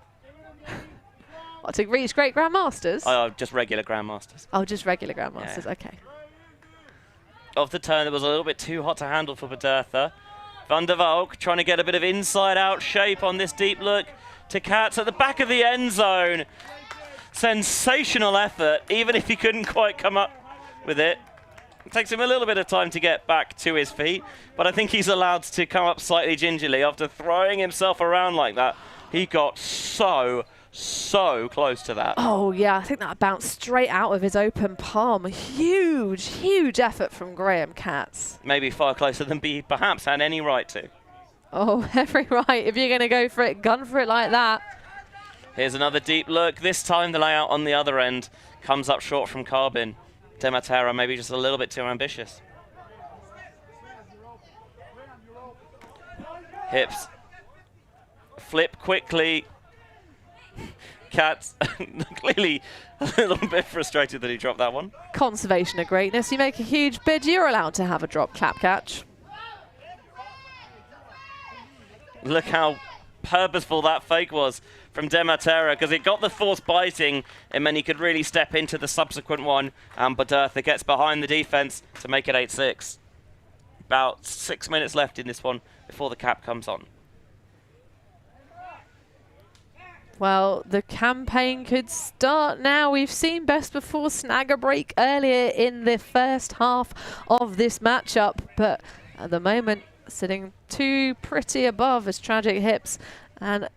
What, to reach great Grandmasters? Oh, just regular Grandmasters. Oh, just regular Grandmasters, yeah. Okay. Off the turn, it was a little bit too hot to handle for Bedertha. Van der Valk trying to get a bit of inside-out shape on this deep look to Katz at the back of the end zone. Sensational effort, even if he couldn't quite come up with it. It takes him a little bit of time to get back to his feet, but I think he's allowed to come up slightly gingerly after throwing himself around like that. He got so close to that. Oh, yeah, I think that bounced straight out of his open palm. Huge effort from Graham Katz. Maybe far closer than he perhaps had any right to. Oh, every right. If you're going to go for it, gun for it like that. Here's another deep look. This time the layout on the other end comes up short from Carbin. Dematera maybe just a little bit too ambitious. Hips. Flip quickly. Katz clearly a little bit frustrated that he dropped that one. Conservation of greatness. You make a huge bid, you're allowed to have a drop clap catch. Look how purposeful that fake was from Dematera, because it got the force biting, and then he could really step into the subsequent one. But Bertha gets behind the defense to make it 8-6. About 6 minutes left in this one before the cap comes on. Well, the campaign could start now. We've seen Best Before snag a break earlier in the first half of this matchup, but at the moment, sitting too pretty above as Tragic Hips, and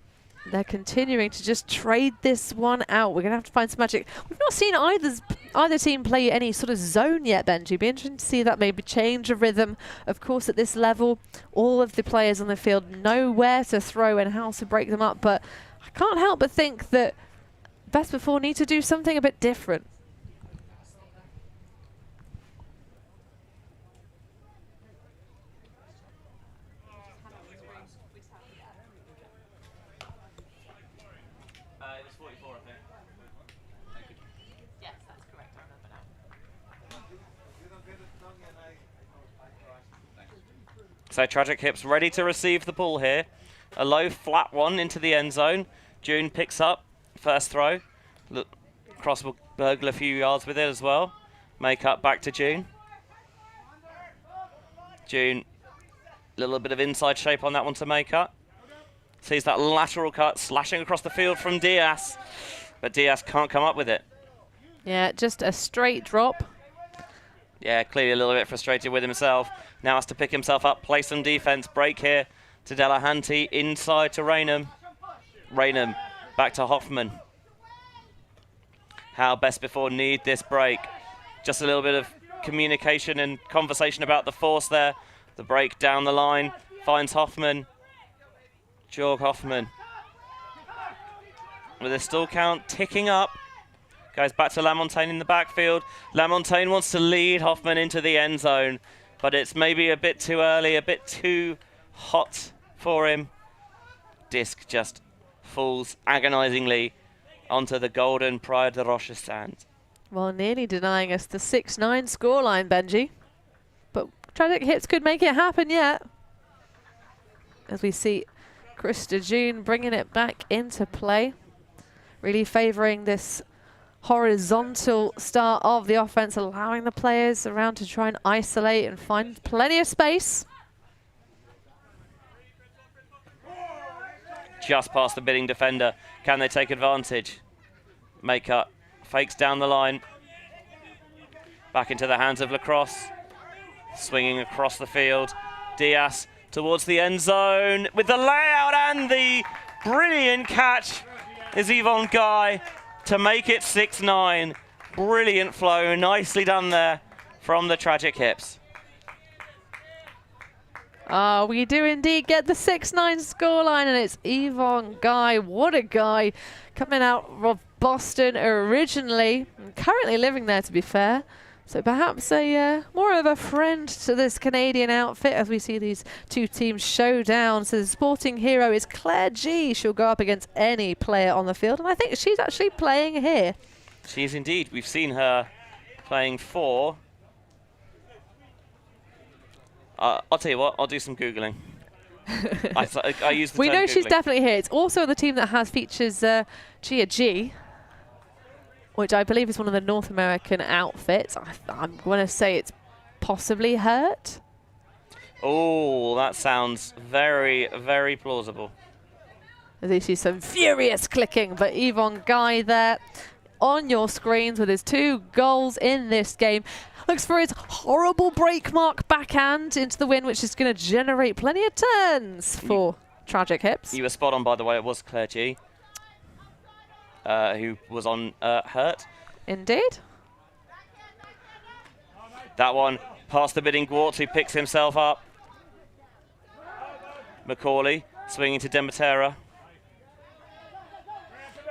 they're continuing to just trade this one out. We're going to have to find some magic. We've not seen either team play any sort of zone yet, Benji. Be interesting to see that maybe change of rhythm. Of course, at this level, all of the players on the field know where to throw and how to break them up, but I can't help but think that Best Before need to do something a bit different. It was 44, I think. Yes, that's correct. I remember now. So Tragic Hips ready to receive the ball here. A low flat one into the end zone. June picks up first throw. Look, Cross will burgle a few yards with it as well. Make up back to June. June, a little bit of inside shape on that one to make up. Sees that lateral cut slashing across the field from Diaz, but Diaz can't come up with it. Yeah, just a straight drop. Yeah, clearly a little bit frustrated with himself. Now has to pick himself up, play some defense, break here to Delahanty, inside to Raynham. Raynham back to Hoffman. How Best Before need this break. Just a little bit of communication and conversation about the force there. The break down the line finds Hoffman. Jorg Hoffman. With a stall count ticking up. Goes back to Lamontagne in the backfield. Lamontagne wants to lead Hoffman into the end zone, but it's maybe a bit too early, a bit too hot for him. Disc just falls agonizingly onto the golden Praia da Rocha sand. Well, nearly denying us the 6-9 scoreline, Benji. But Tragic Hips could make it happen yet. As we see Krista June bringing it back into play. Really favouring this horizontal start of the offense, allowing the players around to try and isolate and find plenty of space. Just past the bidding defender. Can they take advantage? Make up. Fakes down the line. Back into the hands of Lacrosse. Swinging across the field. Diaz towards the end zone with the layout and the brilliant catch is Yvonne Guy to make it 6-9. Brilliant flow. Nicely done there from the Tragic Hips. We do indeed get the 6-9 scoreline, and it's Yvonne Guy. What a guy, coming out of Boston originally, and currently living there, to be fair. So perhaps a more of a friend to this Canadian outfit as we see these two teams show down. So the sporting hero is Claire G. She'll go up against any player on the field, and I think she's actually playing here. She is indeed. We've seen her playing for... I'll tell you what, I'll do some Googling. I use the We term know she's Googling. definitely here. It's also the team that has features Gia G, which I believe is one of the North American outfits. I'm going to say it's possibly Hurt. Oh, that sounds very, very plausible. As you see some furious clicking, but Yvonne Guy there on your screens with his 2 goals in this game. Looks for his horrible break mark backhand into the win, which is going to generate plenty of turns for Tragic Hips. You were spot on, by the way. It was Claire G. Who was on Hurt. Indeed. That one past the bidding Gwart, who picks himself up. Macaulay swinging to Dematera.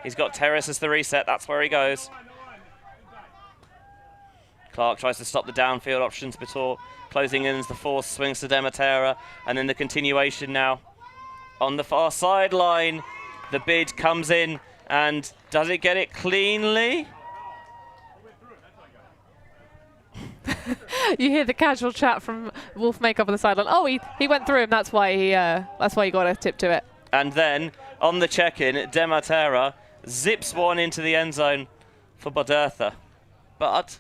He's got Terrace as the reset. That's where he goes. Clark tries to stop the downfield options before closing in as the force swings to Dematera. And then the continuation now on the far sideline. The bid comes in, and does it get it cleanly? You hear the casual chat from Wolf Makeup on the sideline. Oh, he went through him. That's why he got a tip to it. And then on the check-in, Dematera zips one into the end zone for Bodertha. But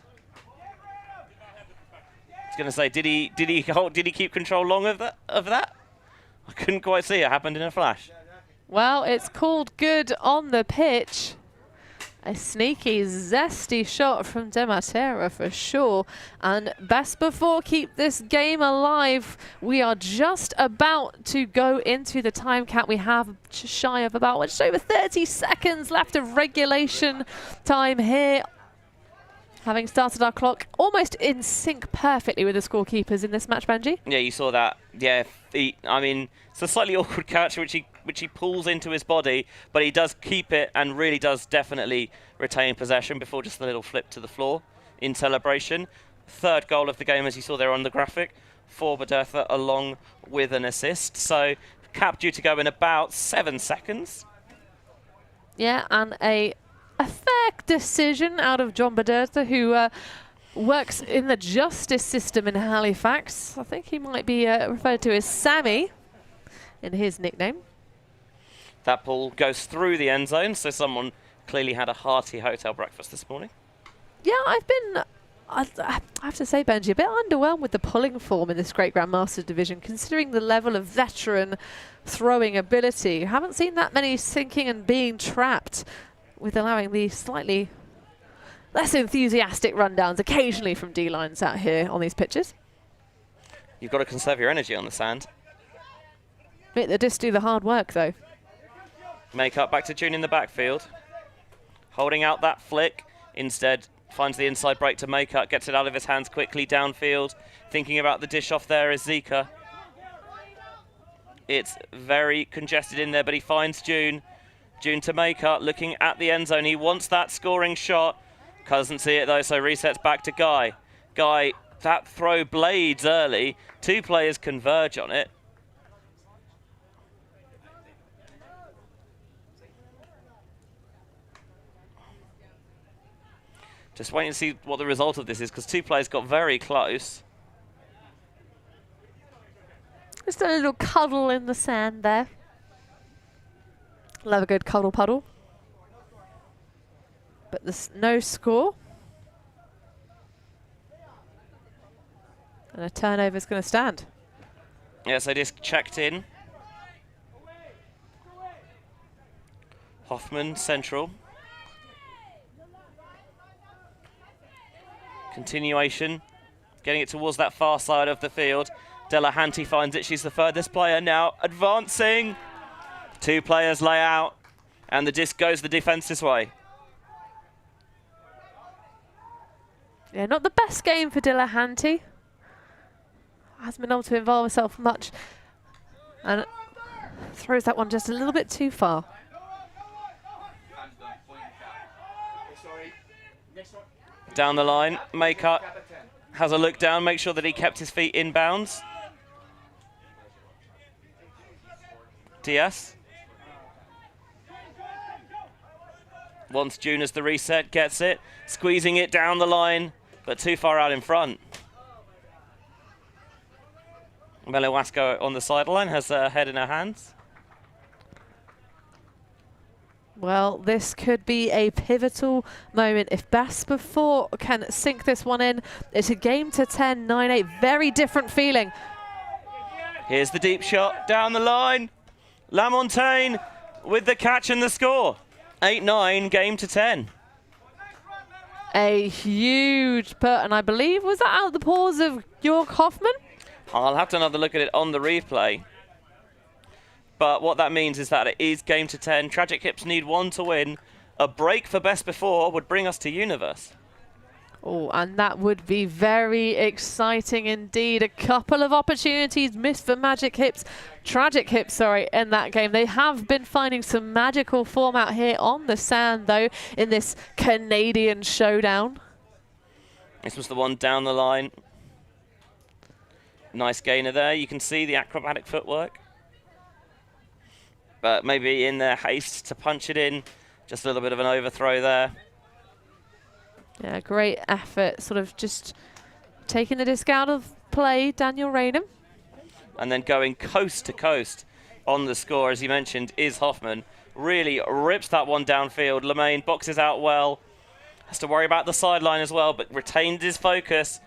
I was going to say, did he keep control long of that? I couldn't quite see. It happened in a flash. Well, it's called good on the pitch. A sneaky, zesty shot from Dematera for sure. And best before keep this game alive. We are just about to go into the time cap. We have shy of about just over 30 seconds left of regulation time here. Having started our clock almost in sync perfectly with the scorekeepers in this match, Benji. Yeah, you saw that. Yeah, I mean, it's a slightly awkward catch which he pulls into his body, but he does keep it and really does definitely retain possession before just a little flip to the floor in celebration. Third goal of the game, as you saw there on the graphic, for Bodertha, along with an assist. So cap due to go in about 7 seconds. Yeah, and a fair decision out of John Bodertha, who works in the justice system in Halifax. I think he might be referred to as Sammy in his nickname. That ball goes through the end zone, so someone clearly had a hearty hotel breakfast this morning. Yeah, I have to say, Benji, a bit underwhelmed with the pulling form in this Great Grandmaster division, considering the level of veteran throwing ability. Haven't seen that many sinking and being trapped, with allowing the slightly less enthusiastic rundowns occasionally from D-lines out here on these pitches. You've got to conserve your energy on the sand. They just do the hard work, though. Make up back to June in the backfield. Holding out that flick. Instead, finds the inside break to make up. Gets it out of his hands quickly downfield. Thinking about the dish off there is Zika. It's very congested in there, but he finds June. June to make up, looking at the end zone. He wants that scoring shot. Doesn't see it though, so resets back to Guy. Guy, that throw blades early. Two players converge on it. Just waiting to see what the result of this is, because two players got very close. Just a little cuddle in the sand there. Love a good cuddle puddle. But there's no score. And a turnover is going to stand. Yeah, so just checked in. Hoffman, central. Continuation. Getting it towards that far side of the field. Delahanty finds it. She's the furthest player now. Advancing. Two players lay out. And the disc goes the defence this way. Yeah, not the best game for Delahanty. Hasn't been able to involve herself much. And throws that one just a little bit too far. Down the line, Makeup has a look down, make sure that he kept his feet in bounds. DS. Wants June as the reset, gets it, squeezing it down the line, but too far out in front. Melowasco on the sideline has her head in her hands. Well, this could be a pivotal moment. If Best Before can sink this one in, it's a game to 10, 9-8. Very different feeling. Here's the deep shot down the line. Lamontagne with the catch and the score. 8-9, game to 10. A huge put, and I believe, was that out of the paws of Jörg Hoffman? I'll have to another look at it on the replay. But what that means is that it is game to 10. Tragic Hips need one to win. A break for Best Before would bring us to Universe. Oh, and that would be very exciting indeed. A couple of opportunities missed for Tragic Hips, sorry, in that game. They have been finding some magical form out here on the sand, though, in this Canadian showdown. This was the one down the line. Nice gainer there. You can see the acrobatic footwork. But maybe in their haste to punch it in, just a little bit of an overthrow there. Yeah, great effort, sort of just taking the disc out of play, Daniel Raynham. And then going coast to coast on the score, as you mentioned, is Hoffman. Really rips that one downfield. Lemaine boxes out well. Has to worry about the sideline as well, but retains his focus.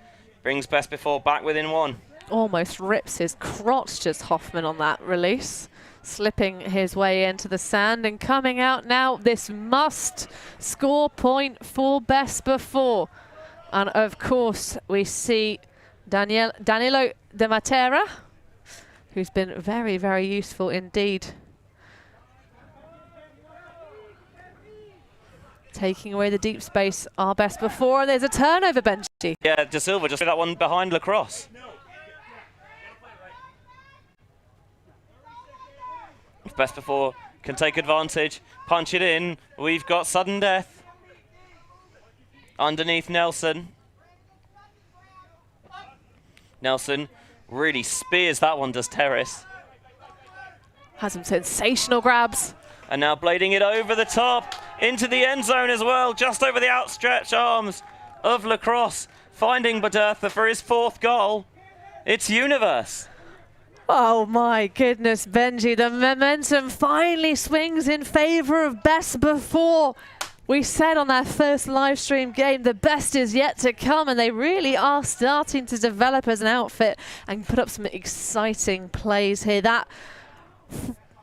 Brings best before back within 1. Almost rips his crotch, just Hoffman on that release. Slipping his way into the sand and coming out now. This must score point for best before. And of course, we see Danilo de Matera, who's been very, very useful indeed. Taking away the deep space, our best before, and there's a turnover, Benji. Yeah, De Silva just put that one behind Lacrosse. If best before can take advantage, punch it in, we've got sudden death. Underneath Nelson. Nelson really spears that one, does Terrace. Has some sensational grabs. And now blading it over the top, into the end zone as well, just over the outstretched arms of Lacrosse, finding Badertha for his 4th goal. It's Universe. Oh my goodness, Benji, the momentum finally swings in favour of best before. We said on that first live stream game, the best is yet to come, and they really are starting to develop as an outfit and put up some exciting plays here. That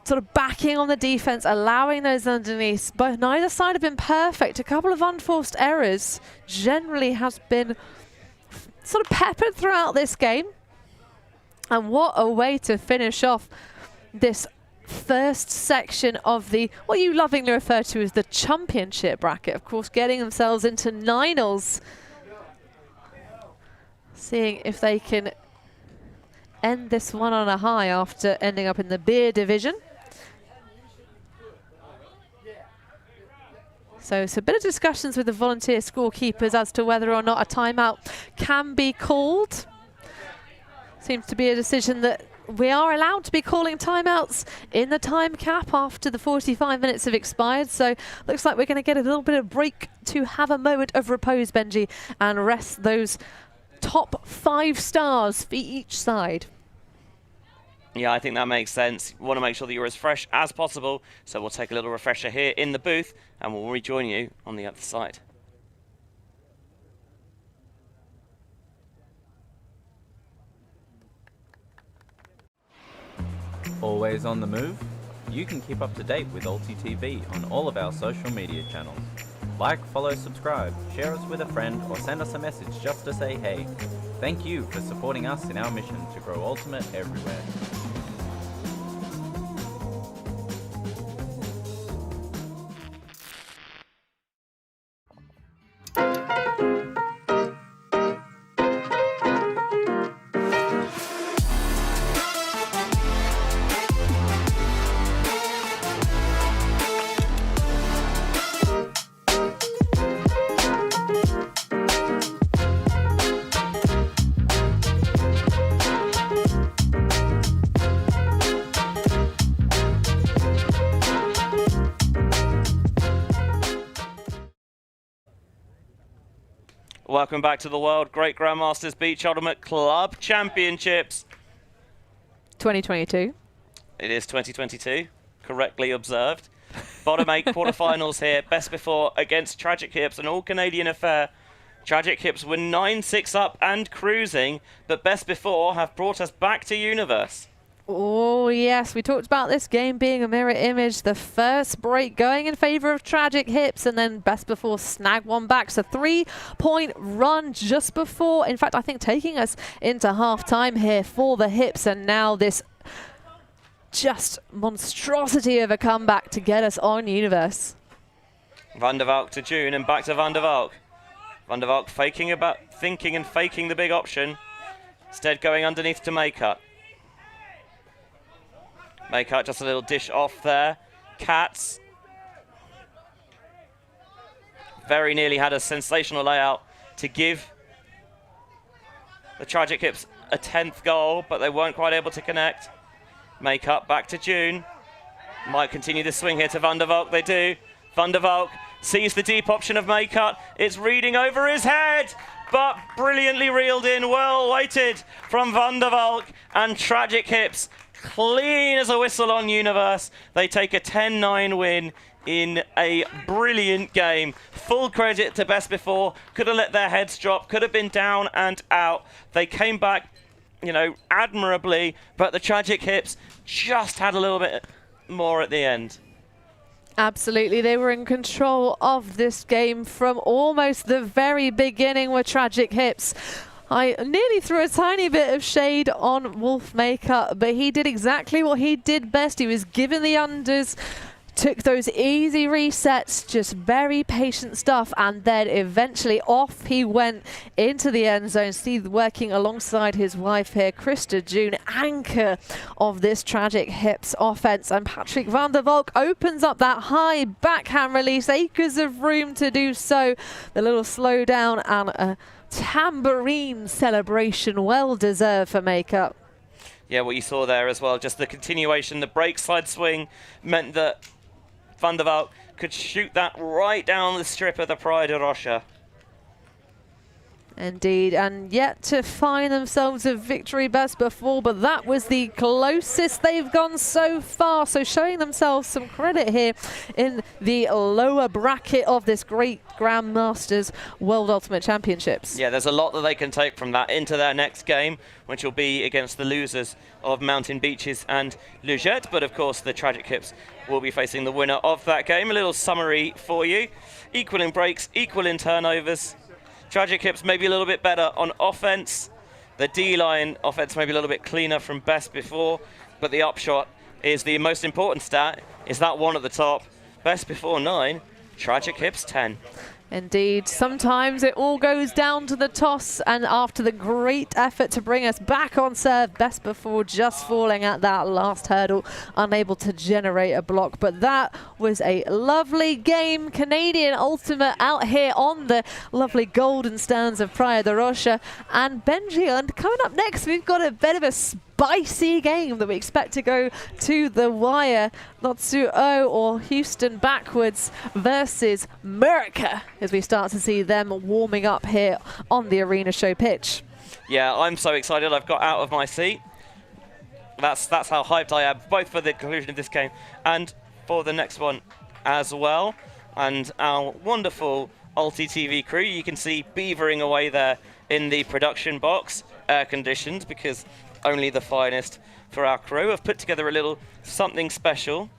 sort of backing on the defense, allowing those underneath, but neither side have been perfect. A couple of unforced errors generally has been sort of peppered throughout this game. And what a way to finish off this first section of the, what you lovingly refer to as the championship bracket. Of course, getting themselves into finals. Seeing if they can end this one on a high after ending up in the beer division. So it's a bit of discussions with the volunteer scorekeepers as to whether or not a timeout can be called. Seems to be a decision that we are allowed to be calling timeouts in the time cap after the 45 minutes have expired. So looks like we're going to get a little bit of break to have a moment of repose, Benji, and rest those top 5 stars for each side. Yeah, I think that makes sense. You want to make sure that you're as fresh as possible. So we'll take a little refresher here in the booth and we'll rejoin you on the other side. Always on the move? You can keep up to date with ULTI.TV on all of our social media channels. Like, follow, subscribe, share us with a friend, or send us a message just to say hey. Thank you for supporting us in our mission to grow Ultimate everywhere. Welcome back to the World Great Grandmasters Beach Ultimate Club Championships. 2022. It is 2022, correctly observed. Bottom 8 quarterfinals here. Best before against Tragic Hips, an all-Canadian affair. Tragic Hips were 9-6 up and cruising, but best before have brought us back to Universe. Oh yes, we talked about this game being a mirror image. The first break going in favor of Tragic Hips, and then best before snag one back. So 3-point run just before, in fact I think taking us into half time here for the Hips, and now this just monstrosity of a comeback to get us on Universe. Van der Valk to June and back to Van der Valk. Van der Valk thinking and faking the big option. Instead going underneath to Maycut. Maycut just a little dish off there. Cats. Very nearly had a sensational layout to give the Tragic Hips a 10th goal, but they weren't quite able to connect. Maycut back to June. Might continue the swing here to Van der Valk. They do. Van der Valk sees the deep option of Maycut. It's reading over his head. but brilliantly reeled in, well weighted from Van der Valk, and Tragic Hips, clean as a whistle on Universe. They take a 10-9 win in a brilliant game. Full credit to Best Before. Could have let their heads drop, could have been down and out. They came back, you know, admirably, but the Tragic Hips just had a little bit more at the end. Absolutely, they were in control of this game from almost the very beginning with Tragic Hips. I nearly threw a tiny bit of shade on Wolfmaker, but he did exactly what he did best. He was given the unders, took those easy resets, just very patient stuff, and then eventually off he went into the end zone. Steve working alongside his wife here, Krista June, anchor of this Tragic Hips offense, and Patrick Van der Valk opens up that high backhand release, acres of room to do so. The little slowdown and a tambourine celebration, well deserved for Makeup. Yeah, what you saw there as well, just the continuation, the break side swing meant that Van der Valk could shoot that right down the strip of the Praia da Rocha. Indeed, and yet to find themselves a victory Best Before, but that was the closest they've gone so far. So showing themselves some credit here in the lower bracket of this great Grandmasters World Ultimate Championships. Yeah, there's a lot that they can take from that into their next game, which will be against the losers of Mountain Beaches and Le Jet. But of course, the Tragic Hips will be facing the winner of that game. A little summary for you. Equal in breaks, equal in turnovers. Tragic Hips maybe a little bit better on offense. The D-line offense maybe a little bit cleaner from Best Before, but the upshot is the most important stat is that one at the top. Best Before 9, Tragic Hips 10. Indeed, sometimes it all goes down to the toss, and after the great effort to bring us back on serve, Best Before just falling at that last hurdle, unable to generate a block. But that was a lovely game. Canadian Ultimate out here on the lovely golden stands of Praia da Rocha. And Benji, and coming up next, we've got a bit of a spicy game that we expect to go to the wire. Natsuo or Houston backwards versus America, as we start to see them warming up here on the Arena Show pitch. Yeah, I'm so excited. I've got out of my seat. That's how hyped I am, both for the conclusion of this game and for the next one as well. And our wonderful ULTI.TV crew, you can see beavering away there in the production box, air conditioned, because only the finest for our crew. I've put together a little something special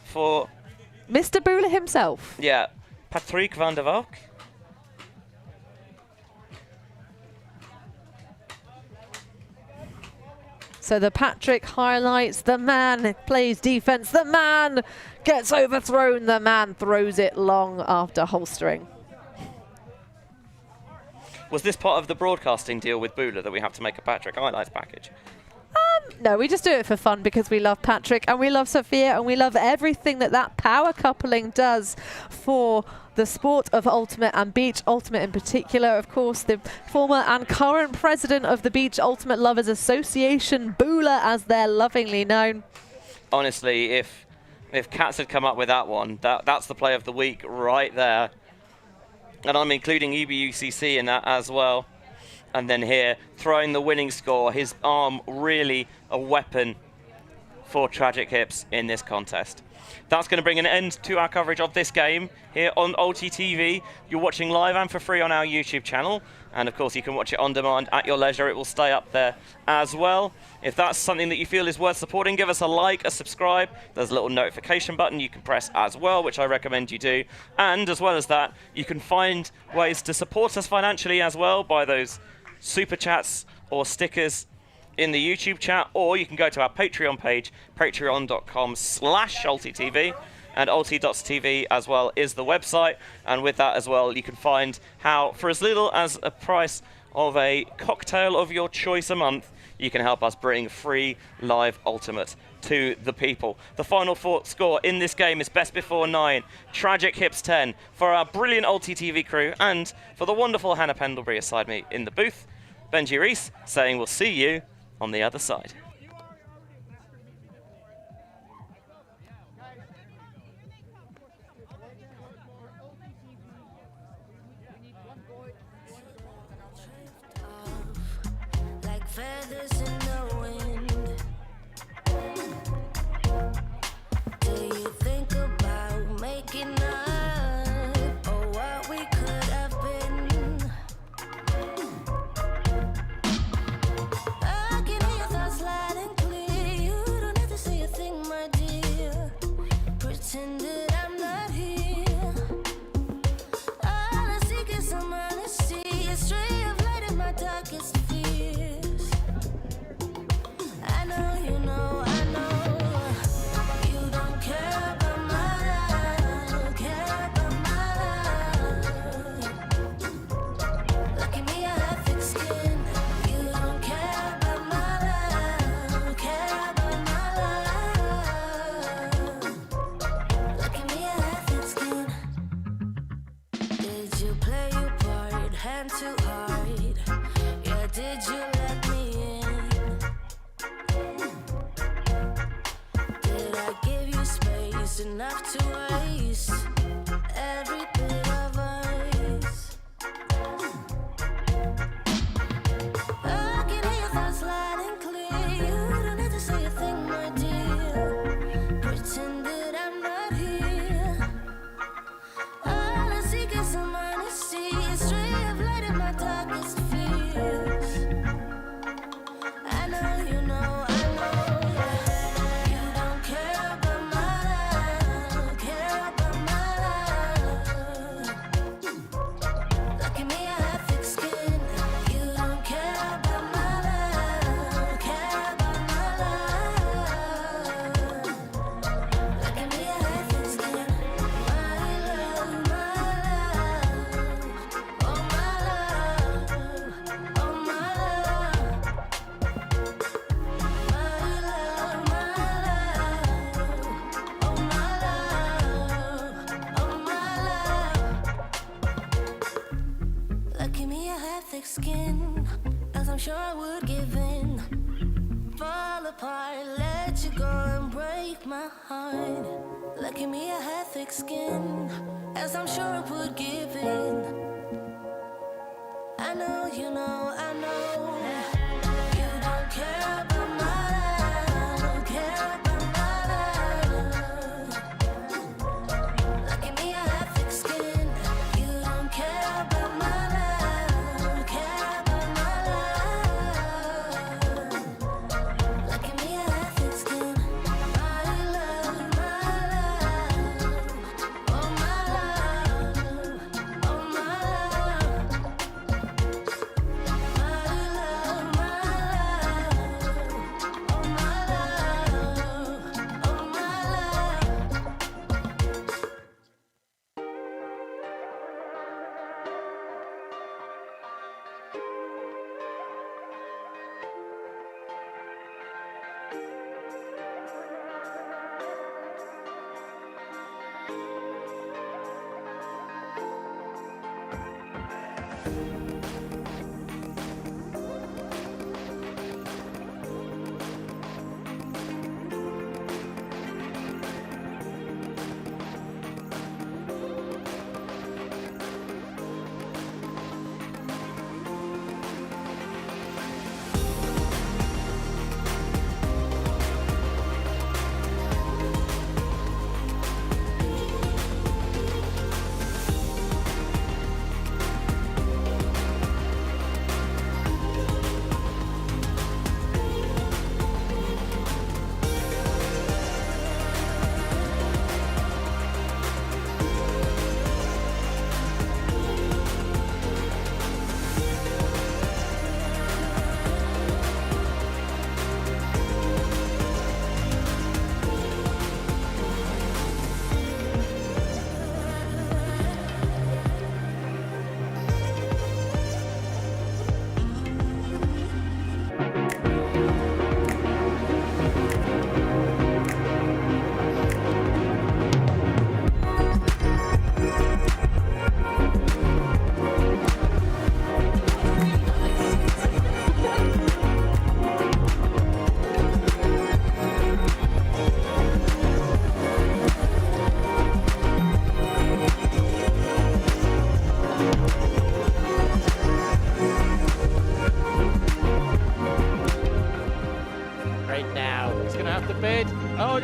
for Mr. Bula himself. Yeah, Patrick Van der Valk. So the Patrick highlights, the man plays defense, the man gets overthrown, the man throws it long after holstering. Was this part of the broadcasting deal with Bula that we have to make a Patrick highlights package? No, we just do it for fun because we love Patrick and we love Sophia and we love everything that power coupling does for the sport of Ultimate and Beach Ultimate in particular. Of course, the former and current president of the Beach Ultimate Lovers Association, Bula, as they're lovingly known. Honestly, if Cats had come up with that one, that's the play of the week right there. And I'm including WGGBMUCC in that as well. And then here, throwing the winning score, his arm really a weapon for Tragic Hips in this contest. That's going to bring an end to our coverage of this game here on ULTI.TV. You're watching live and for free on our YouTube channel. And of course, you can watch it on demand at your leisure. It will stay up there as well. If that's something that you feel is worth supporting, give us a like, a subscribe. There's a little notification button you can press as well, which I recommend you do. And as well as that, you can find ways to support us financially as well by those super chats or stickers in the YouTube chat, or you can go to our Patreon page, patreon.com/ULTI.TV, and ULTI.TV as well is the website. And with that as well, you can find how, for as little as a price of a cocktail of your choice a month, you can help us bring free live Ultimate to the people. The final score in this game is Best Before 9, Tragic Hips 10, for our brilliant ULTI.TV crew, and for the wonderful Hannah Pendlebury aside me in the booth, Benji Reese saying we'll see you on the other side. feathers in the wind. Do you think about making up or what we could have been? I can hear your thoughts loud and clear. You don't have to say a thing, my dear. Pretend that I'm not here. All I seek is some honesty, a stray of light in my darkest fears. I know you know, I know. You don't care about my life, care about my life. Look at me, I have thick skin. You don't care about my life, care about my life. Look at me, I have thick skin. Did you play your part, hand too hard? Yeah, did you let me in? Did I give you space enough to waste every bit of ice? I can hear your thoughts loud and clear. You don't have to say a thing, my dear. Pretend that I'm not here. All I seek is some honesty, a stray of light in my darkest fears. I know you know, I know. You don't care about my life, care about my life. Look at me, I have thick skin. You don't care about my life, care about my life. Look at me, I have thick skin. My love, oh my love, oh my love. My love, oh my love, oh my love. Look at me, I have thick skin, else I'm sure I would give in. Fall apart, let you go and break my heart. Look at me, I have thick skin, else I'm sure I would give in. I know you know, I know. You don't care about my life, care about my life. Look at me, I have thick skin. You don't care about my life, care about my life. Look at me, I have thick skin. My love, oh my love, oh my love. My love,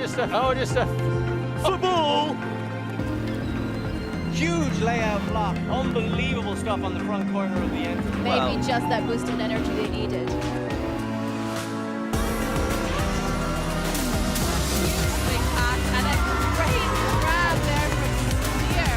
just a football. Huge layout block. Unbelievable stuff on the front corner of the end. Maybe just that boost in energy they needed. Big pass and a great grab there from Spear.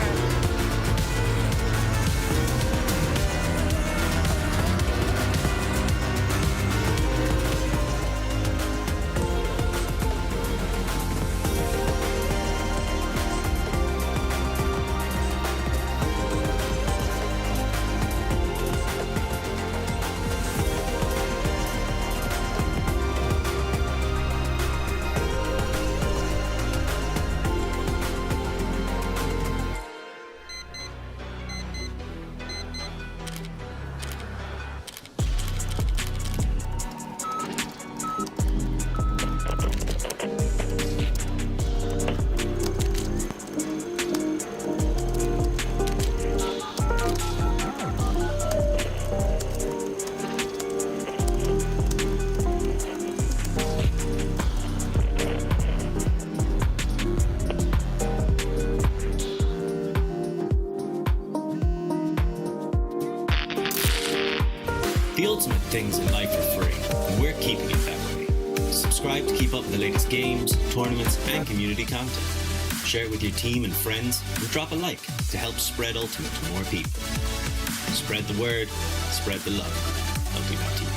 The ultimate things in life are free, and we're keeping it that way. Subscribe to keep up with the latest games, tournaments, and community content. Share it with your team and friends, and drop a like to help spread Ultimate to more people. Spread the word, spread the love. ULTI.TV.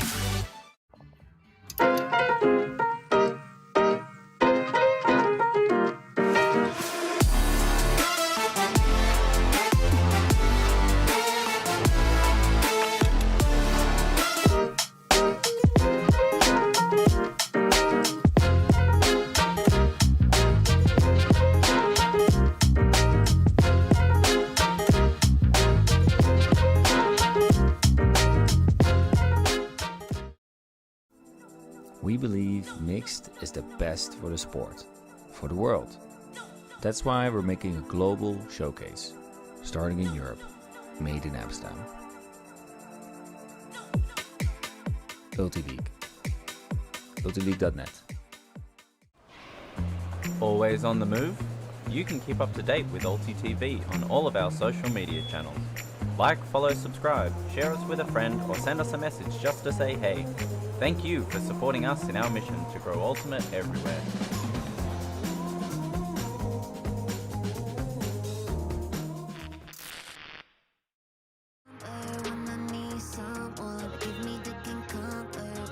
We believe mixed is the best for the sport, for the world. That's why we're making a global showcase, starting in Europe, made in Amsterdam. ULTI League. ULTILeague.net. Always on the move? You can keep up to date with ULTI.TV on all of our social media channels. Like, follow, subscribe, share us with a friend, or send us a message just to say hey. Thank you for supporting us in our mission to grow Ultimate everywhere.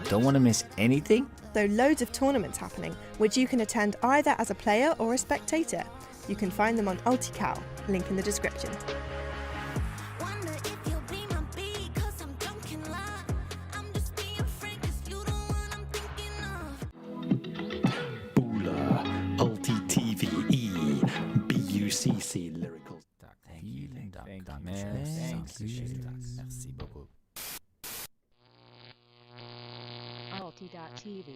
Don't want to miss anything? There are loads of tournaments happening, which you can attend either as a player or a spectator. You can find them on ULTICAL, link in the description. ULTI.TV, BUCC lyrical. Merci beaucoup. ULTI.TV.